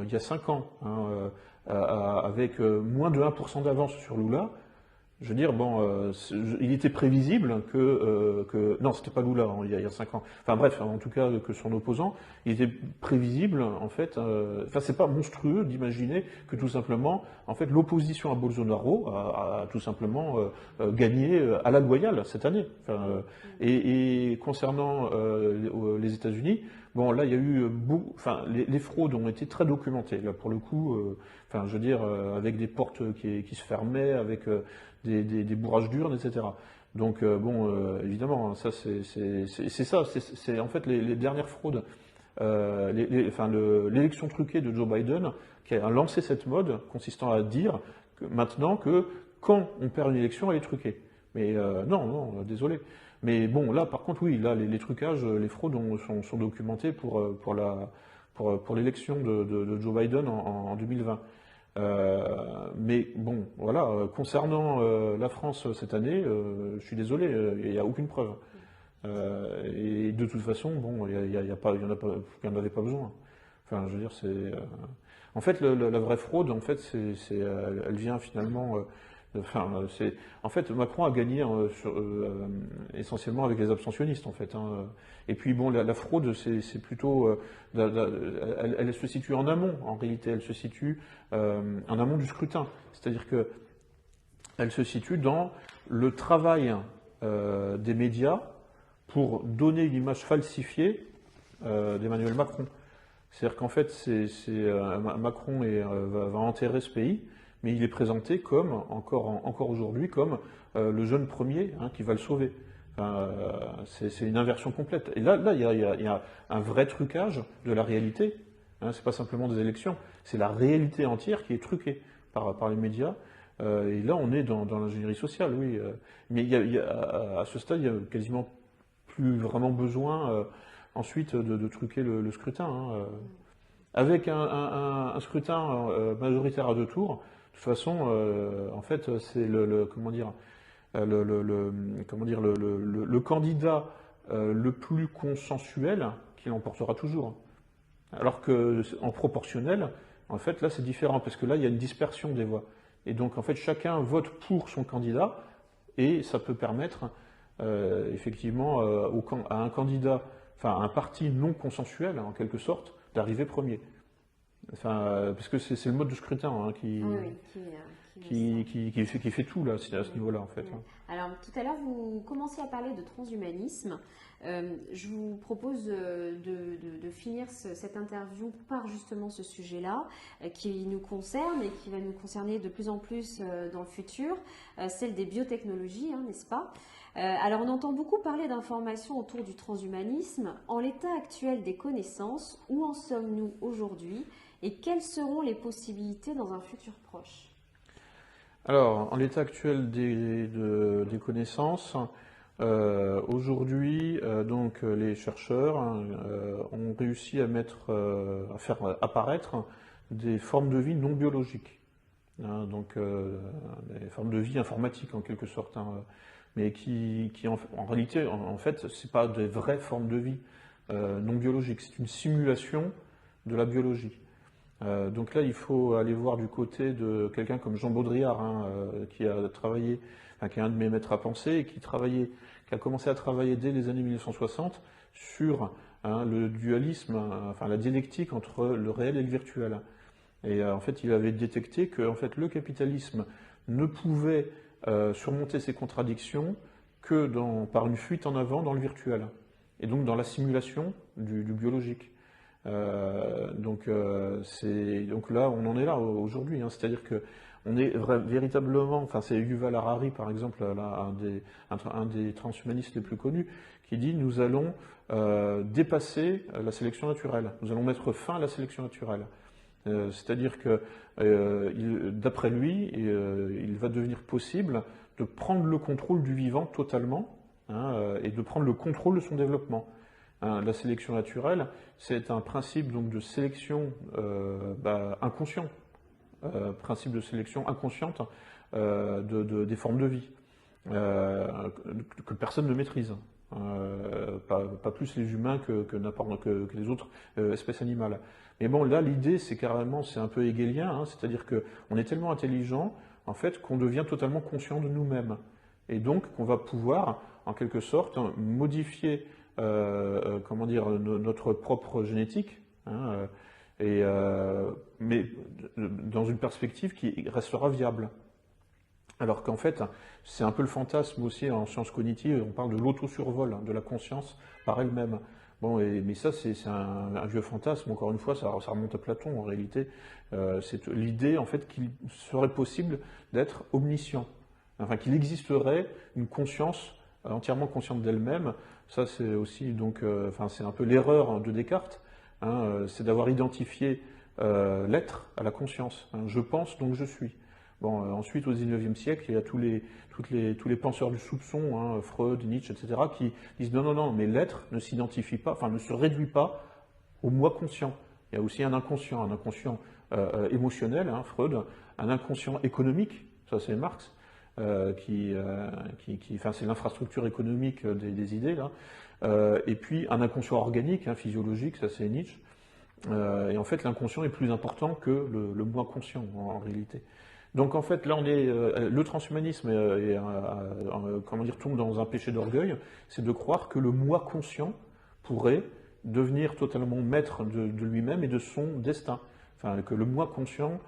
il y a 5 ans, hein, avec moins de 1% d'avance sur Lula, je veux dire, bon, il était prévisible non, c'était pas Lula hein, il y a 5 ans. Enfin bref, en tout cas que son opposant, il était prévisible en fait. Enfin, c'est pas monstrueux d'imaginer que tout simplement, en fait, l'opposition à Bolsonaro a tout simplement gagné à la loyale cette année. Enfin, et concernant les États-Unis, bon, là, il y a eu enfin, les fraudes ont été très documentées. Là, pour le coup, enfin, je veux dire, avec des portes qui se fermaient, avec des bourrages d'urnes, etc. Donc, bon, évidemment, ça, c'est ça. C'est en fait les dernières fraudes, enfin, l'élection truquée de Joe Biden qui a lancé cette mode consistant à dire que maintenant que quand on perd une élection, elle est truquée. Mais non, désolé. Mais bon, là, par contre, oui, là, les trucages, les fraudes sont documentés pour l'élection de Joe Biden en 2020. Mais bon, voilà, concernant la France cette année, je suis désolé, il n'y a aucune preuve. Et de toute façon, bon, il n'y en avait pas besoin. Enfin, je veux dire, en fait, la vraie fraude, en fait, elle vient finalement. En fait, Macron a gagné essentiellement avec les abstentionnistes, en fait. Hein. Et puis, bon, la fraude, c'est plutôt. Elle se situe en amont, en réalité. Elle se situe en amont du scrutin. C'est-à-dire que elle se situe dans le travail des médias pour donner une image falsifiée d'Emmanuel Macron. C'est-à-dire qu'en fait, Macron va enterrer ce pays, mais il est présenté comme, encore aujourd'hui, comme le jeune premier hein, qui va le sauver. Enfin, c'est une inversion complète. Et là, il y a un vrai trucage de la réalité. Hein, c'est pas simplement des élections, c'est la réalité entière qui est truquée par les médias. Et là, on est dans l'ingénierie sociale, oui. Mais à ce stade, il n'y a quasiment plus vraiment besoin ensuite de truquer le scrutin. Hein. Avec un scrutin majoritaire à 2 tours, de toute façon, en fait, c'est comment dire, le candidat le plus consensuel qui l'emportera toujours. Alors qu'en proportionnel, en fait, là, c'est différent, parce que là, il y a une dispersion des voix. Et donc, en fait, chacun vote pour son candidat, et ça peut permettre, effectivement, à un candidat, enfin, à un parti non consensuel, en quelque sorte, d'arriver premier. Enfin, parce que c'est le mode de scrutin hein, qui fait tout là, à ce niveau-là en fait. Oui. Alors tout à l'heure vous commenciez à parler de transhumanisme. Je vous propose de finir cette interview par justement ce sujet-là qui nous concerne et qui va nous concerner de plus en plus dans le futur, celle des biotechnologies, hein, n'est-ce pas? Alors on entend beaucoup parler d'informations autour du transhumanisme. En l'état actuel des connaissances, où en sommes-nous aujourd'hui et quelles seront les possibilités dans un futur proche? Alors, en l'état actuel des connaissances, aujourd'hui, donc les chercheurs ont réussi à faire apparaître des formes de vie non biologiques, hein, donc des formes de vie informatiques en quelque sorte, hein, mais qui en réalité, en fait, c'est pas des vraies formes de vie non biologiques, c'est une simulation de la biologie. Donc là, il faut aller voir du côté de quelqu'un comme Jean Baudrillard, hein, qui a travaillé, enfin, qui est un de mes maîtres à penser, et qui a commencé à travailler dès les années 1960 sur hein, le dualisme, enfin la dialectique entre le réel et le virtuel. Et en fait, il avait détecté que en fait, le capitalisme ne pouvait surmonter ces contradictions que par une fuite en avant dans le virtuel, et donc dans la simulation du biologique. Donc là, on en est là aujourd'hui, hein, c'est-à-dire que on est véritablement, enfin c'est Yuval Harari par exemple, là, un des transhumanistes les plus connus, qui dit nous allons dépasser la sélection naturelle, nous allons mettre fin à la sélection naturelle. C'est-à-dire que, d'après lui, il va devenir possible de prendre le contrôle du vivant totalement, hein, et de prendre le contrôle de son développement. Hein, la sélection naturelle, c'est un principe donc, de sélection inconscient, principe de sélection inconsciente des formes de vie, que personne ne maîtrise. Pas plus les humains que les autres espèces animales. Mais bon, là, l'idée, c'est carrément, c'est un peu hegelien, hein, c'est-à-dire qu'on est tellement intelligent, en fait, qu'on devient totalement conscient de nous-mêmes. Et donc, qu'on va pouvoir, en quelque sorte, modifier, comment dire, notre propre génétique, hein, mais dans une perspective qui restera viable. Alors qu'en fait, c'est un peu le fantasme aussi en sciences cognitives, on parle de l'auto-survol, hein, de la conscience par elle-même. Bon, mais ça, c'est un vieux fantasme, encore une fois, ça remonte à Platon en réalité. C'est l'idée, en fait, qu'il serait possible d'être omniscient. Enfin, qu'il existerait une conscience entièrement consciente d'elle-même. Ça, c'est aussi, donc, enfin, c'est un peu l'erreur de Descartes, hein, c'est d'avoir identifié l'être à la conscience. Hein. Je pense, donc je suis. Bon, ensuite, au XIXe siècle, il y a tous les penseurs du soupçon, hein, Freud, Nietzsche, etc., qui disent non, mais l'être ne s'identifie pas, enfin ne se réduit pas au moi conscient. Il y a aussi un inconscient émotionnel, hein, Freud, un inconscient économique, ça c'est Marx, enfin c'est l'infrastructure économique des idées là, et puis un inconscient organique, hein, physiologique, ça c'est Nietzsche. Et en fait, l'inconscient est plus important que le moi conscient en réalité. Donc en fait, là, le transhumanisme comment dire, tombe dans un péché d'orgueil, c'est de croire que le moi conscient pourrait devenir totalement maître de lui-même et de son destin. Enfin, que le moi conscient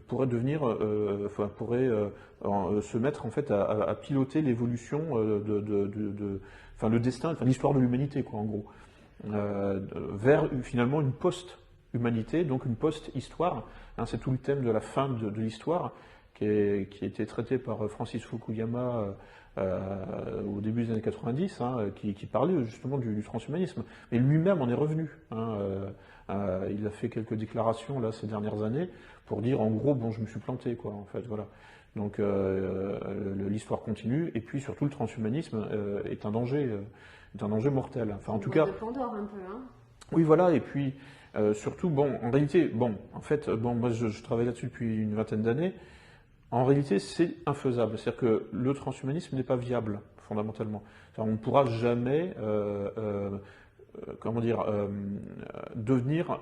pourrait devenir, se mettre en fait à piloter l'évolution enfin le destin, enfin l'histoire de l'humanité, quoi, en gros, vers finalement une post-humanité, donc une post-histoire. Hein, c'est tout le thème de la fin de l'histoire, qui a été traité par Francis Fukuyama au début des années 90, hein, qui parlait justement du transhumanisme. Mais lui-même en est revenu. Hein, il a fait quelques déclarations là, ces dernières années pour dire en gros, bon, je me suis planté, quoi, en fait, voilà. Donc l'histoire continue, et puis surtout le transhumanisme est un danger mortel. Enfin, en tout cas. De Pandore un peu, hein. Oui, voilà, et puis surtout, bon, en réalité, en fait, moi je travaille là-dessus depuis une vingtaine d'années. En réalité, c'est infaisable. C'est-à-dire que le transhumanisme n'est pas viable, fondamentalement. On ne pourra jamais, comment dire, devenir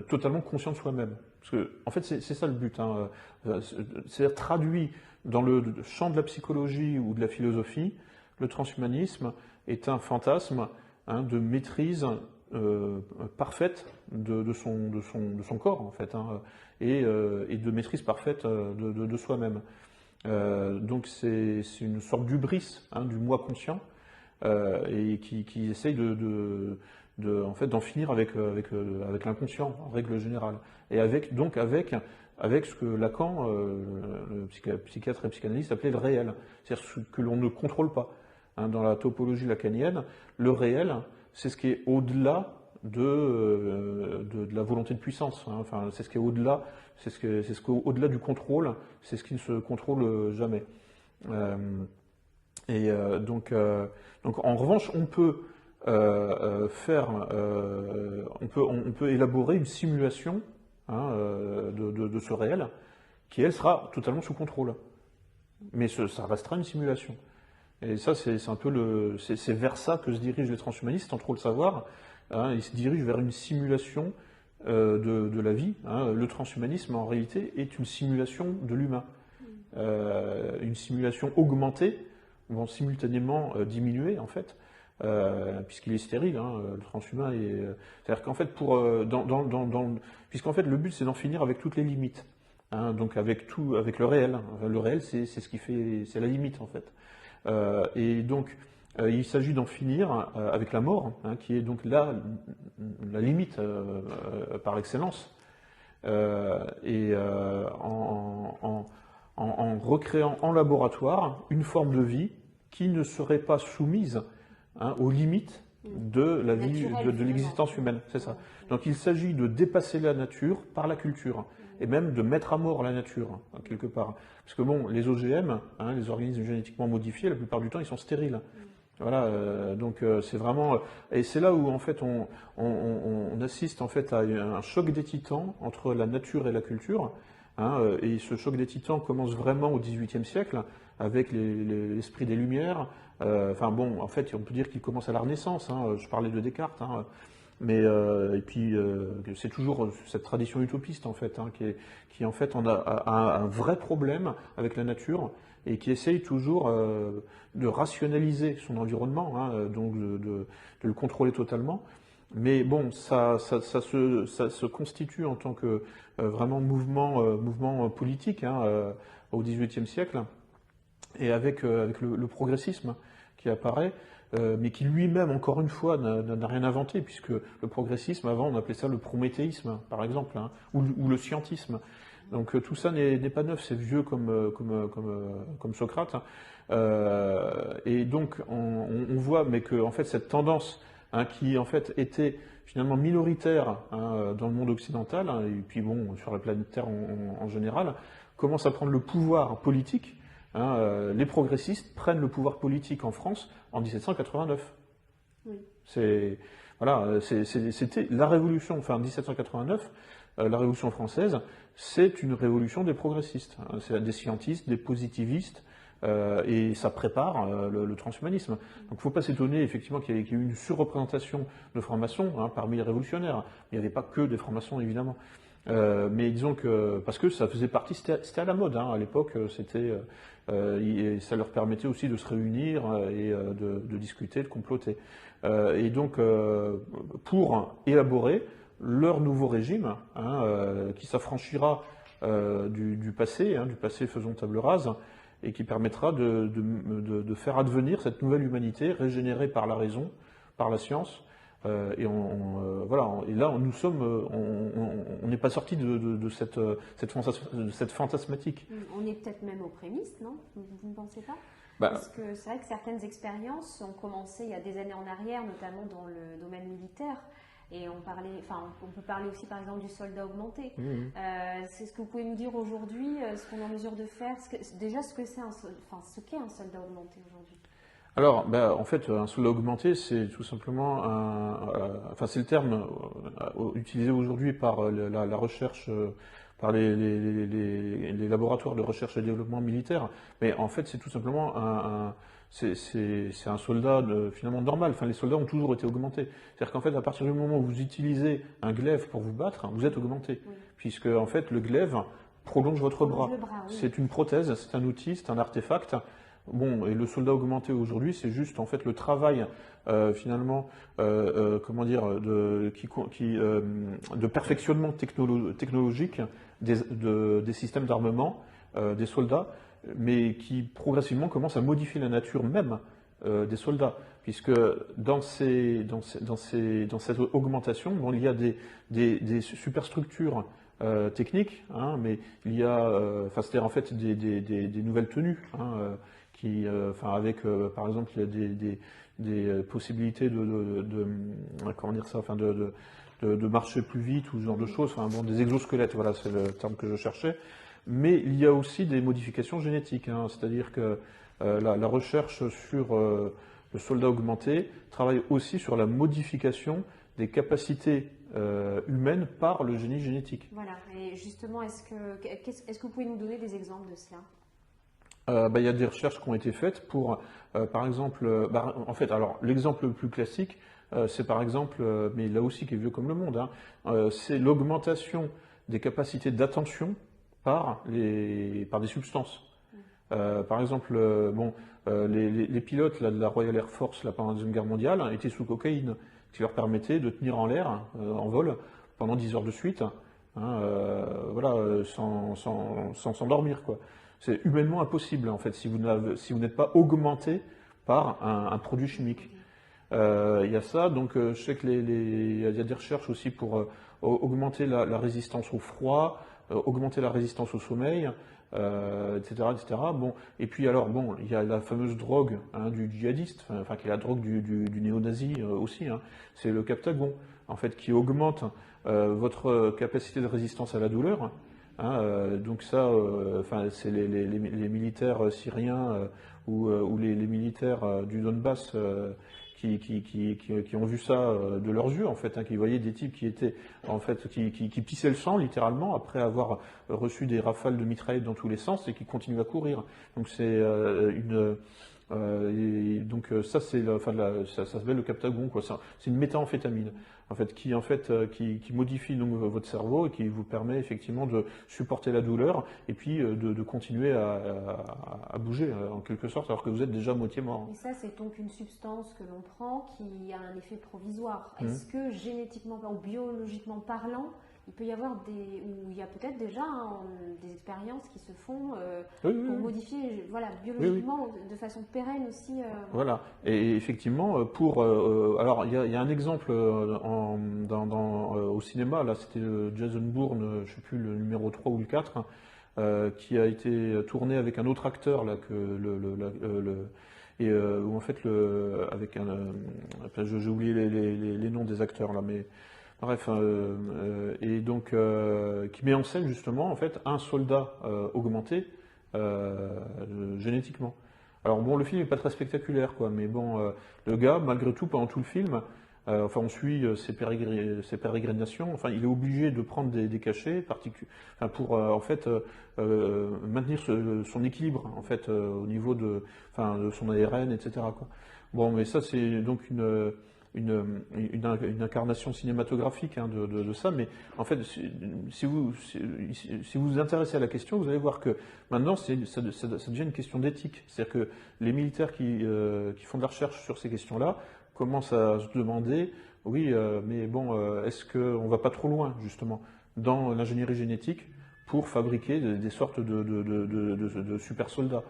totalement conscient de soi-même. Parce que, en fait, c'est ça le but. Hein. C'est-à-dire traduit dans le champ de la psychologie ou de la philosophie, le transhumanisme est un fantasme, hein, de maîtrise parfaite de son corps, en fait, hein, et de maîtrise parfaite de soi-même. Donc c'est une sorte d'hubris, hein, du moi conscient, et qui essaye en fait, d'en finir avec l'inconscient, en règle générale. Et avec ce que Lacan, le psychiatre et psychanalyste, appelait le réel, c'est-à-dire ce que l'on ne contrôle pas. Hein, dans la topologie lacanienne, le réel, c'est ce qui est au-delà de la volonté de puissance. Hein. Enfin, c'est ce qui est au-delà, c'est ce qui est au-delà du contrôle, c'est ce qui ne se contrôle jamais. Donc, en revanche, on peut on peut élaborer une simulation, hein, de ce réel, qui elle sera totalement sous contrôle. Mais ça restera une simulation. Et ça, c'est un peu c'est vers ça que se dirigent les transhumanistes, sans trop le savoir. Hein, ils se dirigent vers une simulation de la vie. Hein. Le transhumanisme, en réalité, est une simulation de l'humain. Une simulation augmentée, vont simultanément diminuer, en fait, puisqu'il est stérile, hein, le transhumain. C'est-à-dire qu'en fait, puisqu'en fait, le but, c'est d'en finir avec toutes les limites. Hein, donc avec tout, avec le réel. Enfin, le réel, c'est ce qui fait, c'est la limite, en fait. Et donc, il s'agit d'en finir avec la mort, hein, qui est donc là la limite par excellence. En recréant en laboratoire une forme de vie qui ne serait pas soumise, hein, aux limites de la vie, de l'existence humaine. C'est ça. Donc il s'agit de dépasser la nature par la culture, et même de mettre à mort la nature, hein, quelque part. Parce que bon, les OGM, hein, les organismes génétiquement modifiés, la plupart du temps, ils sont stériles. Voilà, donc c'est vraiment, et c'est là où en fait on assiste en fait à un choc des titans entre la nature et la culture, hein, et ce choc des titans commence vraiment au XVIIIe siècle avec l'esprit des Lumières. Enfin bon, en fait on peut dire qu'il commence à la Renaissance, hein, je parlais de Descartes, hein, mais et puis c'est toujours cette tradition utopiste en fait, hein, qui en fait a un vrai problème avec la nature, et qui essaye toujours de rationaliser son environnement, hein, donc de le contrôler totalement. Mais bon, ça se constitue en tant que vraiment mouvement politique, hein, au XVIIIe siècle, et avec le progressisme qui apparaît, mais qui lui-même, encore une fois, n'a rien inventé, puisque le progressisme, avant, on appelait ça le prométhéisme, par exemple, hein, ou le scientisme. Donc tout ça n'est pas neuf, c'est vieux comme Socrate. Et donc on voit, mais que en fait cette tendance, hein, qui en fait était finalement minoritaire, hein, dans le monde occidental, hein, et puis bon sur la planète Terre en général, commence à prendre le pouvoir politique. Hein, les progressistes prennent le pouvoir politique en France en 1789. Oui. C'était la révolution, enfin 1789. La Révolution française, c'est une révolution des progressistes, hein, c'est des scientistes, des positivistes, et ça prépare le transhumanisme. Donc il ne faut pas s'étonner effectivement qu'il y ait eu une surreprésentation de francs-maçons, hein, parmi les révolutionnaires. Il n'y avait pas que des francs-maçons évidemment. Mais disons que, parce que ça faisait partie, c'était à la mode, hein, à l'époque, ça leur permettait aussi de se réunir et de discuter, de comploter. Et donc, pour élaborer leur nouveau régime, hein, qui s'affranchira du passé, hein, du passé faisons table rase, et qui permettra de faire advenir cette nouvelle humanité régénérée par la raison, par la science. Voilà, et là, nous sommes, on n'est pas sorti de cette fantasmatique. On est peut-être même aux prémices, non? Vous ne pensez pas? Parce que c'est vrai que certaines expériences ont commencé il y a des années en arrière, notamment dans le domaine militaire. Et on peut parler aussi par exemple du soldat augmenté. C'est ce que vous pouvez nous dire aujourd'hui, ce qu'on est en mesure de faire, ce qu'est un soldat augmenté aujourd'hui? Alors, en fait, un soldat augmenté, c'est tout simplement c'est le terme utilisé aujourd'hui par la recherche, par les laboratoires de recherche et développement militaire. Mais en fait, c'est tout simplement c'est un soldat finalement normal. Enfin, les soldats ont toujours été augmentés. C'est-à-dire qu'en fait, à partir du moment où vous utilisez un glaive pour vous battre, vous êtes augmenté. Oui. Puisque en fait, le glaive prolonge votre bras. Oui. C'est une prothèse, c'est un outil, c'est un artefact. Bon, et le soldat augmenté aujourd'hui, c'est juste en fait le travail finalement, comment dire, de perfectionnement technologique des systèmes d'armement des soldats, mais qui progressivement commence à modifier la nature même des soldats, puisque dans cette augmentation, bon, il y a des superstructures techniques, hein, mais il y a, c'est-à-dire en fait des nouvelles tenues, hein, avec par exemple il y a des possibilités comment dire ça, de marcher plus vite ou ce genre de choses, des exosquelettes, voilà, c'est le terme que je cherchais. Mais il y a aussi des modifications génétiques, hein, c'est-à-dire que la recherche sur le soldat augmenté travaille aussi sur la modification des capacités humaines par le génie génétique. Voilà, et justement, est-ce que vous pouvez nous donner des exemples de cela? Il y a des recherches qui ont été faites pour, par exemple, en fait, alors l'exemple le plus classique, c'est par exemple, mais là aussi qui est vieux comme le monde, hein, c'est l'augmentation des capacités d'attention par des substances. Par exemple, les pilotes là, de la Royal Air Force là, pendant la Deuxième Guerre mondiale étaient sous cocaïne, ce qui leur permettait de tenir en l'air, en vol, pendant 10 heures de suite, voilà, sans s'endormir, quoi. C'est humainement impossible, en fait, si vous n'êtes pas augmenté par un produit chimique. Il y a ça, donc je sais que il y a des recherches aussi pour augmenter la résistance au froid, augmenter la résistance au sommeil, etc., etc. Bon, et puis alors, bon, il y a la fameuse drogue du djihadiste, enfin qui est la drogue du néo-nazi aussi, hein, c'est le Captagon, en fait, qui augmente votre capacité de résistance à la douleur. Donc ça, enfin, c'est les militaires syriens ou les militaires du Donbass qui ont vu ça de leurs yeux, en fait, qui voyaient des types qui étaient, en fait, qui pissaient le sang, littéralement, après avoir reçu des rafales de mitraillettes dans tous les sens et qui continuent à courir. Donc c'est ça, ça s'appelle le Captagon, quoi. C'est une méthamphétamine, en fait, qui modifie donc votre cerveau et qui vous permet effectivement de supporter la douleur et puis de continuer à bouger en quelque sorte, alors que vous êtes déjà à moitié mort. Et ça, c'est donc une substance que l'on prend qui a un effet provisoire. Mmh. Est-ce que génétiquement ou biologiquement parlant, il peut y avoir ou il y a peut-être déjà des expériences qui se font pour modifier, voilà, biologiquement de façon pérenne aussi. Voilà. Et effectivement, alors il y a un exemple au cinéma. Là, c'était Jason Bourne, je ne sais plus le numéro 3 ou le 4, qui a été tourné avec un autre acteur là où en fait avec j'ai oublié les noms des acteurs là, mais bref, et donc qui met en scène justement en fait un soldat augmenté génétiquement. Alors bon, le film n'est pas très spectaculaire, quoi, mais bon, le gars, malgré tout, pendant tout le film, enfin, on suit ses pérégrinations. Enfin, il est obligé de prendre des cachets enfin, pour en fait maintenir son équilibre, en fait, au niveau enfin, de son ARN, etc., quoi. Bon, mais ça, c'est donc une incarnation cinématographique de ça, mais en fait, si vous vous intéressez à la question, vous allez voir que maintenant, ça devient une question d'éthique. C'est-à-dire que les militaires qui font de la recherche sur ces questions-là commencent à se demander, oui, mais bon, est-ce qu'on ne va pas trop loin, justement, dans l'ingénierie génétique pour fabriquer des sortes de super soldats.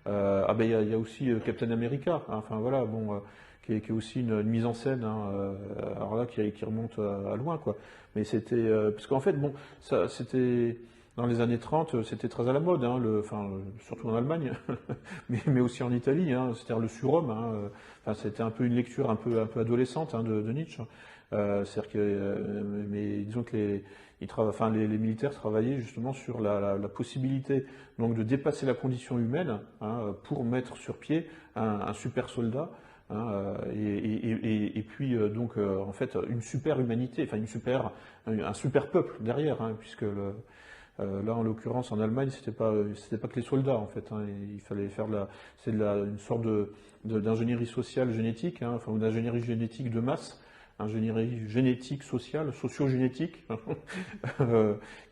Ben il y a aussi Captain America, hein, enfin voilà, bon, qui est aussi une mise en scène, alors là qui remonte à loin, quoi. Mais c'était parce qu'en fait, bon, ça c'était dans les années 30, c'était très à la mode, enfin surtout en Allemagne, mais aussi en Italie, c'est-à-dire le surhomme, enfin c'était un peu une lecture un peu adolescente de Nietzsche. C'est-à-dire que, mais disons que les militaires travaillaient justement sur la possibilité donc de dépasser la condition humaine pour mettre sur pied un super soldat. Et puis donc en fait une super humanité, enfin un super peuple derrière, puisque là en l'occurrence en Allemagne c'était pas que les soldats en fait, il fallait faire une sorte d'ingénierie sociale génétique, enfin une ingénierie génétique de masse, ingénierie génétique sociale, socio-génétique,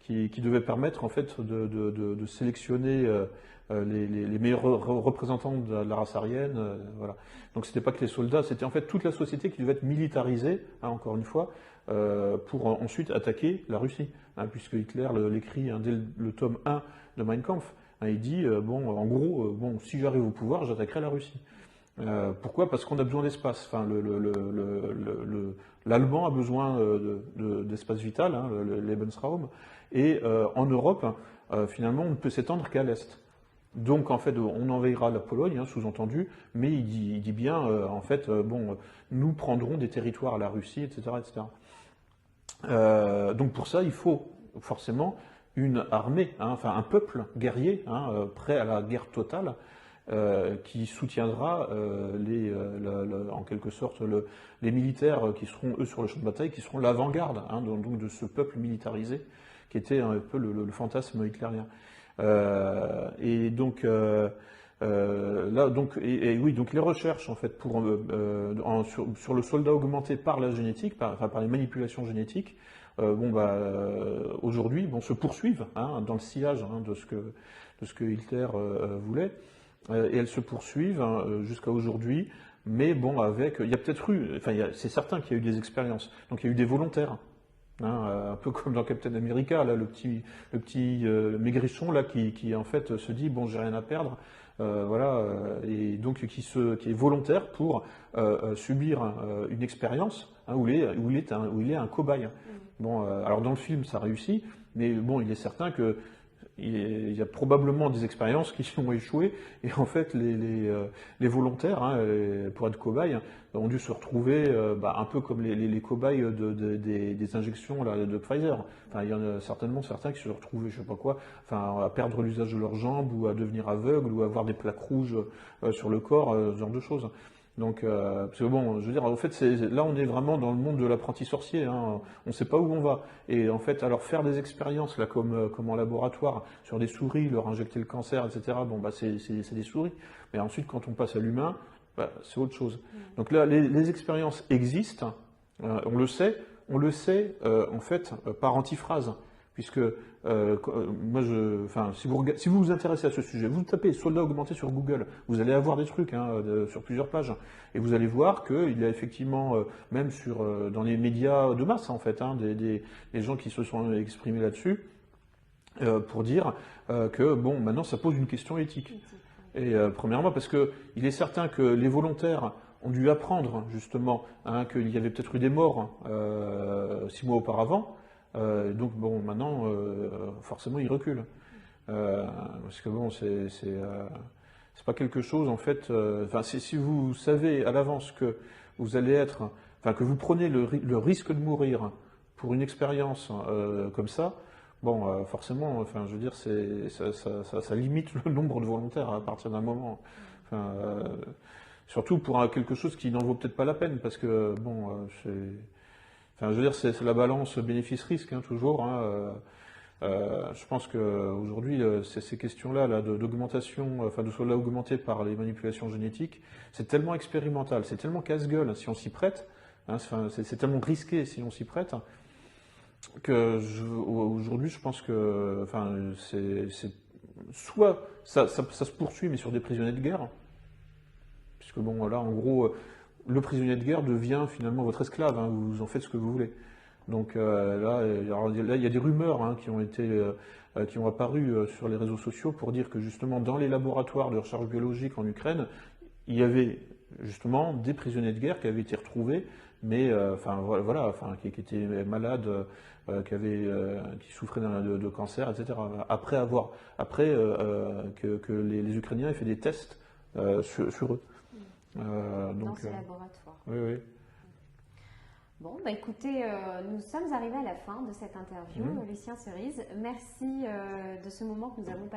qui devait permettre en fait de sélectionner les meilleurs représentants de la race aryenne, voilà. Donc c'était pas que les soldats, c'était en fait toute la société qui devait être militarisée, encore une fois, pour ensuite attaquer la Russie, puisque Hitler l'écrit dès le tome 1 de Mein Kampf. Il dit, en gros, si j'arrive au pouvoir, j'attaquerai la Russie. Pourquoi? Parce qu'on a besoin d'espace. Enfin, l'Allemand a besoin d'espace vital, le Lebensraum, et en Europe, finalement, on ne peut s'étendre qu'à l'est. Donc, en fait, on envahira la Pologne, sous-entendu, mais il dit bien, en fait, nous prendrons des territoires à la Russie, etc., etc. Donc, pour ça, il faut forcément une armée, enfin un peuple guerrier, prêt à la guerre totale, qui soutiendra en quelque sorte les militaires qui seront eux sur le champ de bataille, qui seront l'avant-garde donc de ce peuple militarisé qui était un peu le fantasme hitlérien. Et donc là oui, donc les recherches en fait sur le soldat augmenté par la génétique, par les manipulations génétiques, aujourd'hui, se poursuivent dans le sillage de ce que Hitler voulait, et elles se poursuivent jusqu'à aujourd'hui. Mais bon, il y a peut-être eu, c'est certain qu'il y a eu des expériences. Donc il y a eu des volontaires, un peu comme dans Captain America, là, le petit maigrichon là qui en fait se dit bon, j'ai rien à perdre, et donc qui est volontaire pour subir une expérience où il est un cobaye. Bon, alors dans le film ça réussit, mais bon, il est certain que il y a probablement des expériences qui ont échoué, et en fait les volontaires, pour être cobayes, ont dû se retrouver un peu comme les cobayes des injections là, de Pfizer. Enfin, il y en a certainement certains qui se sont retrouvés, je sais pas quoi, à perdre l'usage de leurs jambes, ou à devenir aveugles, ou à avoir des plaques rouges sur le corps, ce genre de choses. Donc, parce que bon, je veux dire, en fait, là, on est vraiment dans le monde de l'apprenti sorcier. On ne sait pas où on va. Et en fait, alors faire des expériences là, comme en laboratoire, sur des souris, leur injecter le cancer, etc. Bon, c'est des souris. Mais ensuite, quand on passe à l'humain, c'est autre chose. Donc là, les expériences existent. On le sait. En fait par antiphrase. Puisque si vous vous intéressez à ce sujet, vous tapez soldats augmentés sur Google, vous allez avoir des trucs sur plusieurs pages, et vous allez voir qu'il y a effectivement, même dans les médias de masse en fait, des gens qui se sont exprimés là-dessus pour dire que bon, maintenant ça pose une question éthique. Et premièrement parce que il est certain que les volontaires ont dû apprendre justement qu'il y avait peut-être eu des morts 6 mois auparavant. Donc bon, maintenant, forcément, il recule. Parce que bon, c'est pas quelque chose, en fait. Si vous savez à l'avance que vous allez que vous prenez le risque de mourir pour une expérience comme ça, bon, forcément, je veux dire, ça limite le nombre de volontaires à partir d'un moment. Surtout pour quelque chose qui n'en vaut peut-être pas la peine, parce que bon, je veux dire, c'est la balance bénéfice-risque, toujours. Je pense qu'aujourd'hui, ces questions-là d'augmentation, de soldats augmentés par les manipulations génétiques, c'est tellement expérimental, c'est tellement casse-gueule si on s'y prête, c'est tellement risqué si on s'y prête, que aujourd'hui, je pense que soit ça se poursuit, mais sur des prisonniers de guerre, puisque bon, là, en gros, le prisonnier de guerre devient finalement votre esclave, vous en faites ce que vous voulez. Donc là, il y a des rumeurs qui ont apparu sur les réseaux sociaux pour dire que justement dans les laboratoires de recherche biologique en Ukraine, il y avait justement des prisonniers de guerre qui avaient été retrouvés, mais qui étaient malades, qui souffraient de cancer, etc. Après que les Ukrainiens aient fait des tests sur eux. Dans ces laboratoires. Oui. Bon, écoutez, nous sommes arrivés à la fin de cette interview, Lucien Cerise. Merci de ce moment que nous avons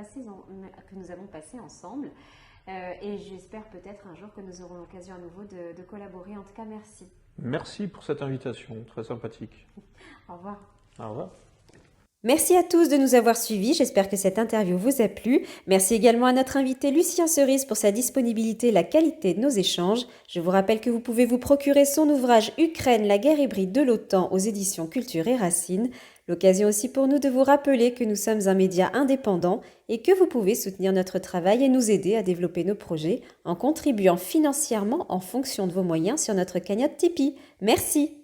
passé ensemble. Et j'espère peut-être un jour que nous aurons l'occasion à nouveau de collaborer. En tout cas, merci. Merci pour cette invitation, très sympathique. Au revoir. Au revoir. Merci à tous de nous avoir suivis, j'espère que cette interview vous a plu. Merci également à notre invité Lucien Cerise pour sa disponibilité et la qualité de nos échanges. Je vous rappelle que vous pouvez vous procurer son ouvrage Ukraine, la guerre hybride de l'OTAN aux éditions Culture et Racines. L'occasion aussi pour nous de vous rappeler que nous sommes un média indépendant et que vous pouvez soutenir notre travail et nous aider à développer nos projets en contribuant financièrement en fonction de vos moyens sur notre cagnotte Tipeee. Merci.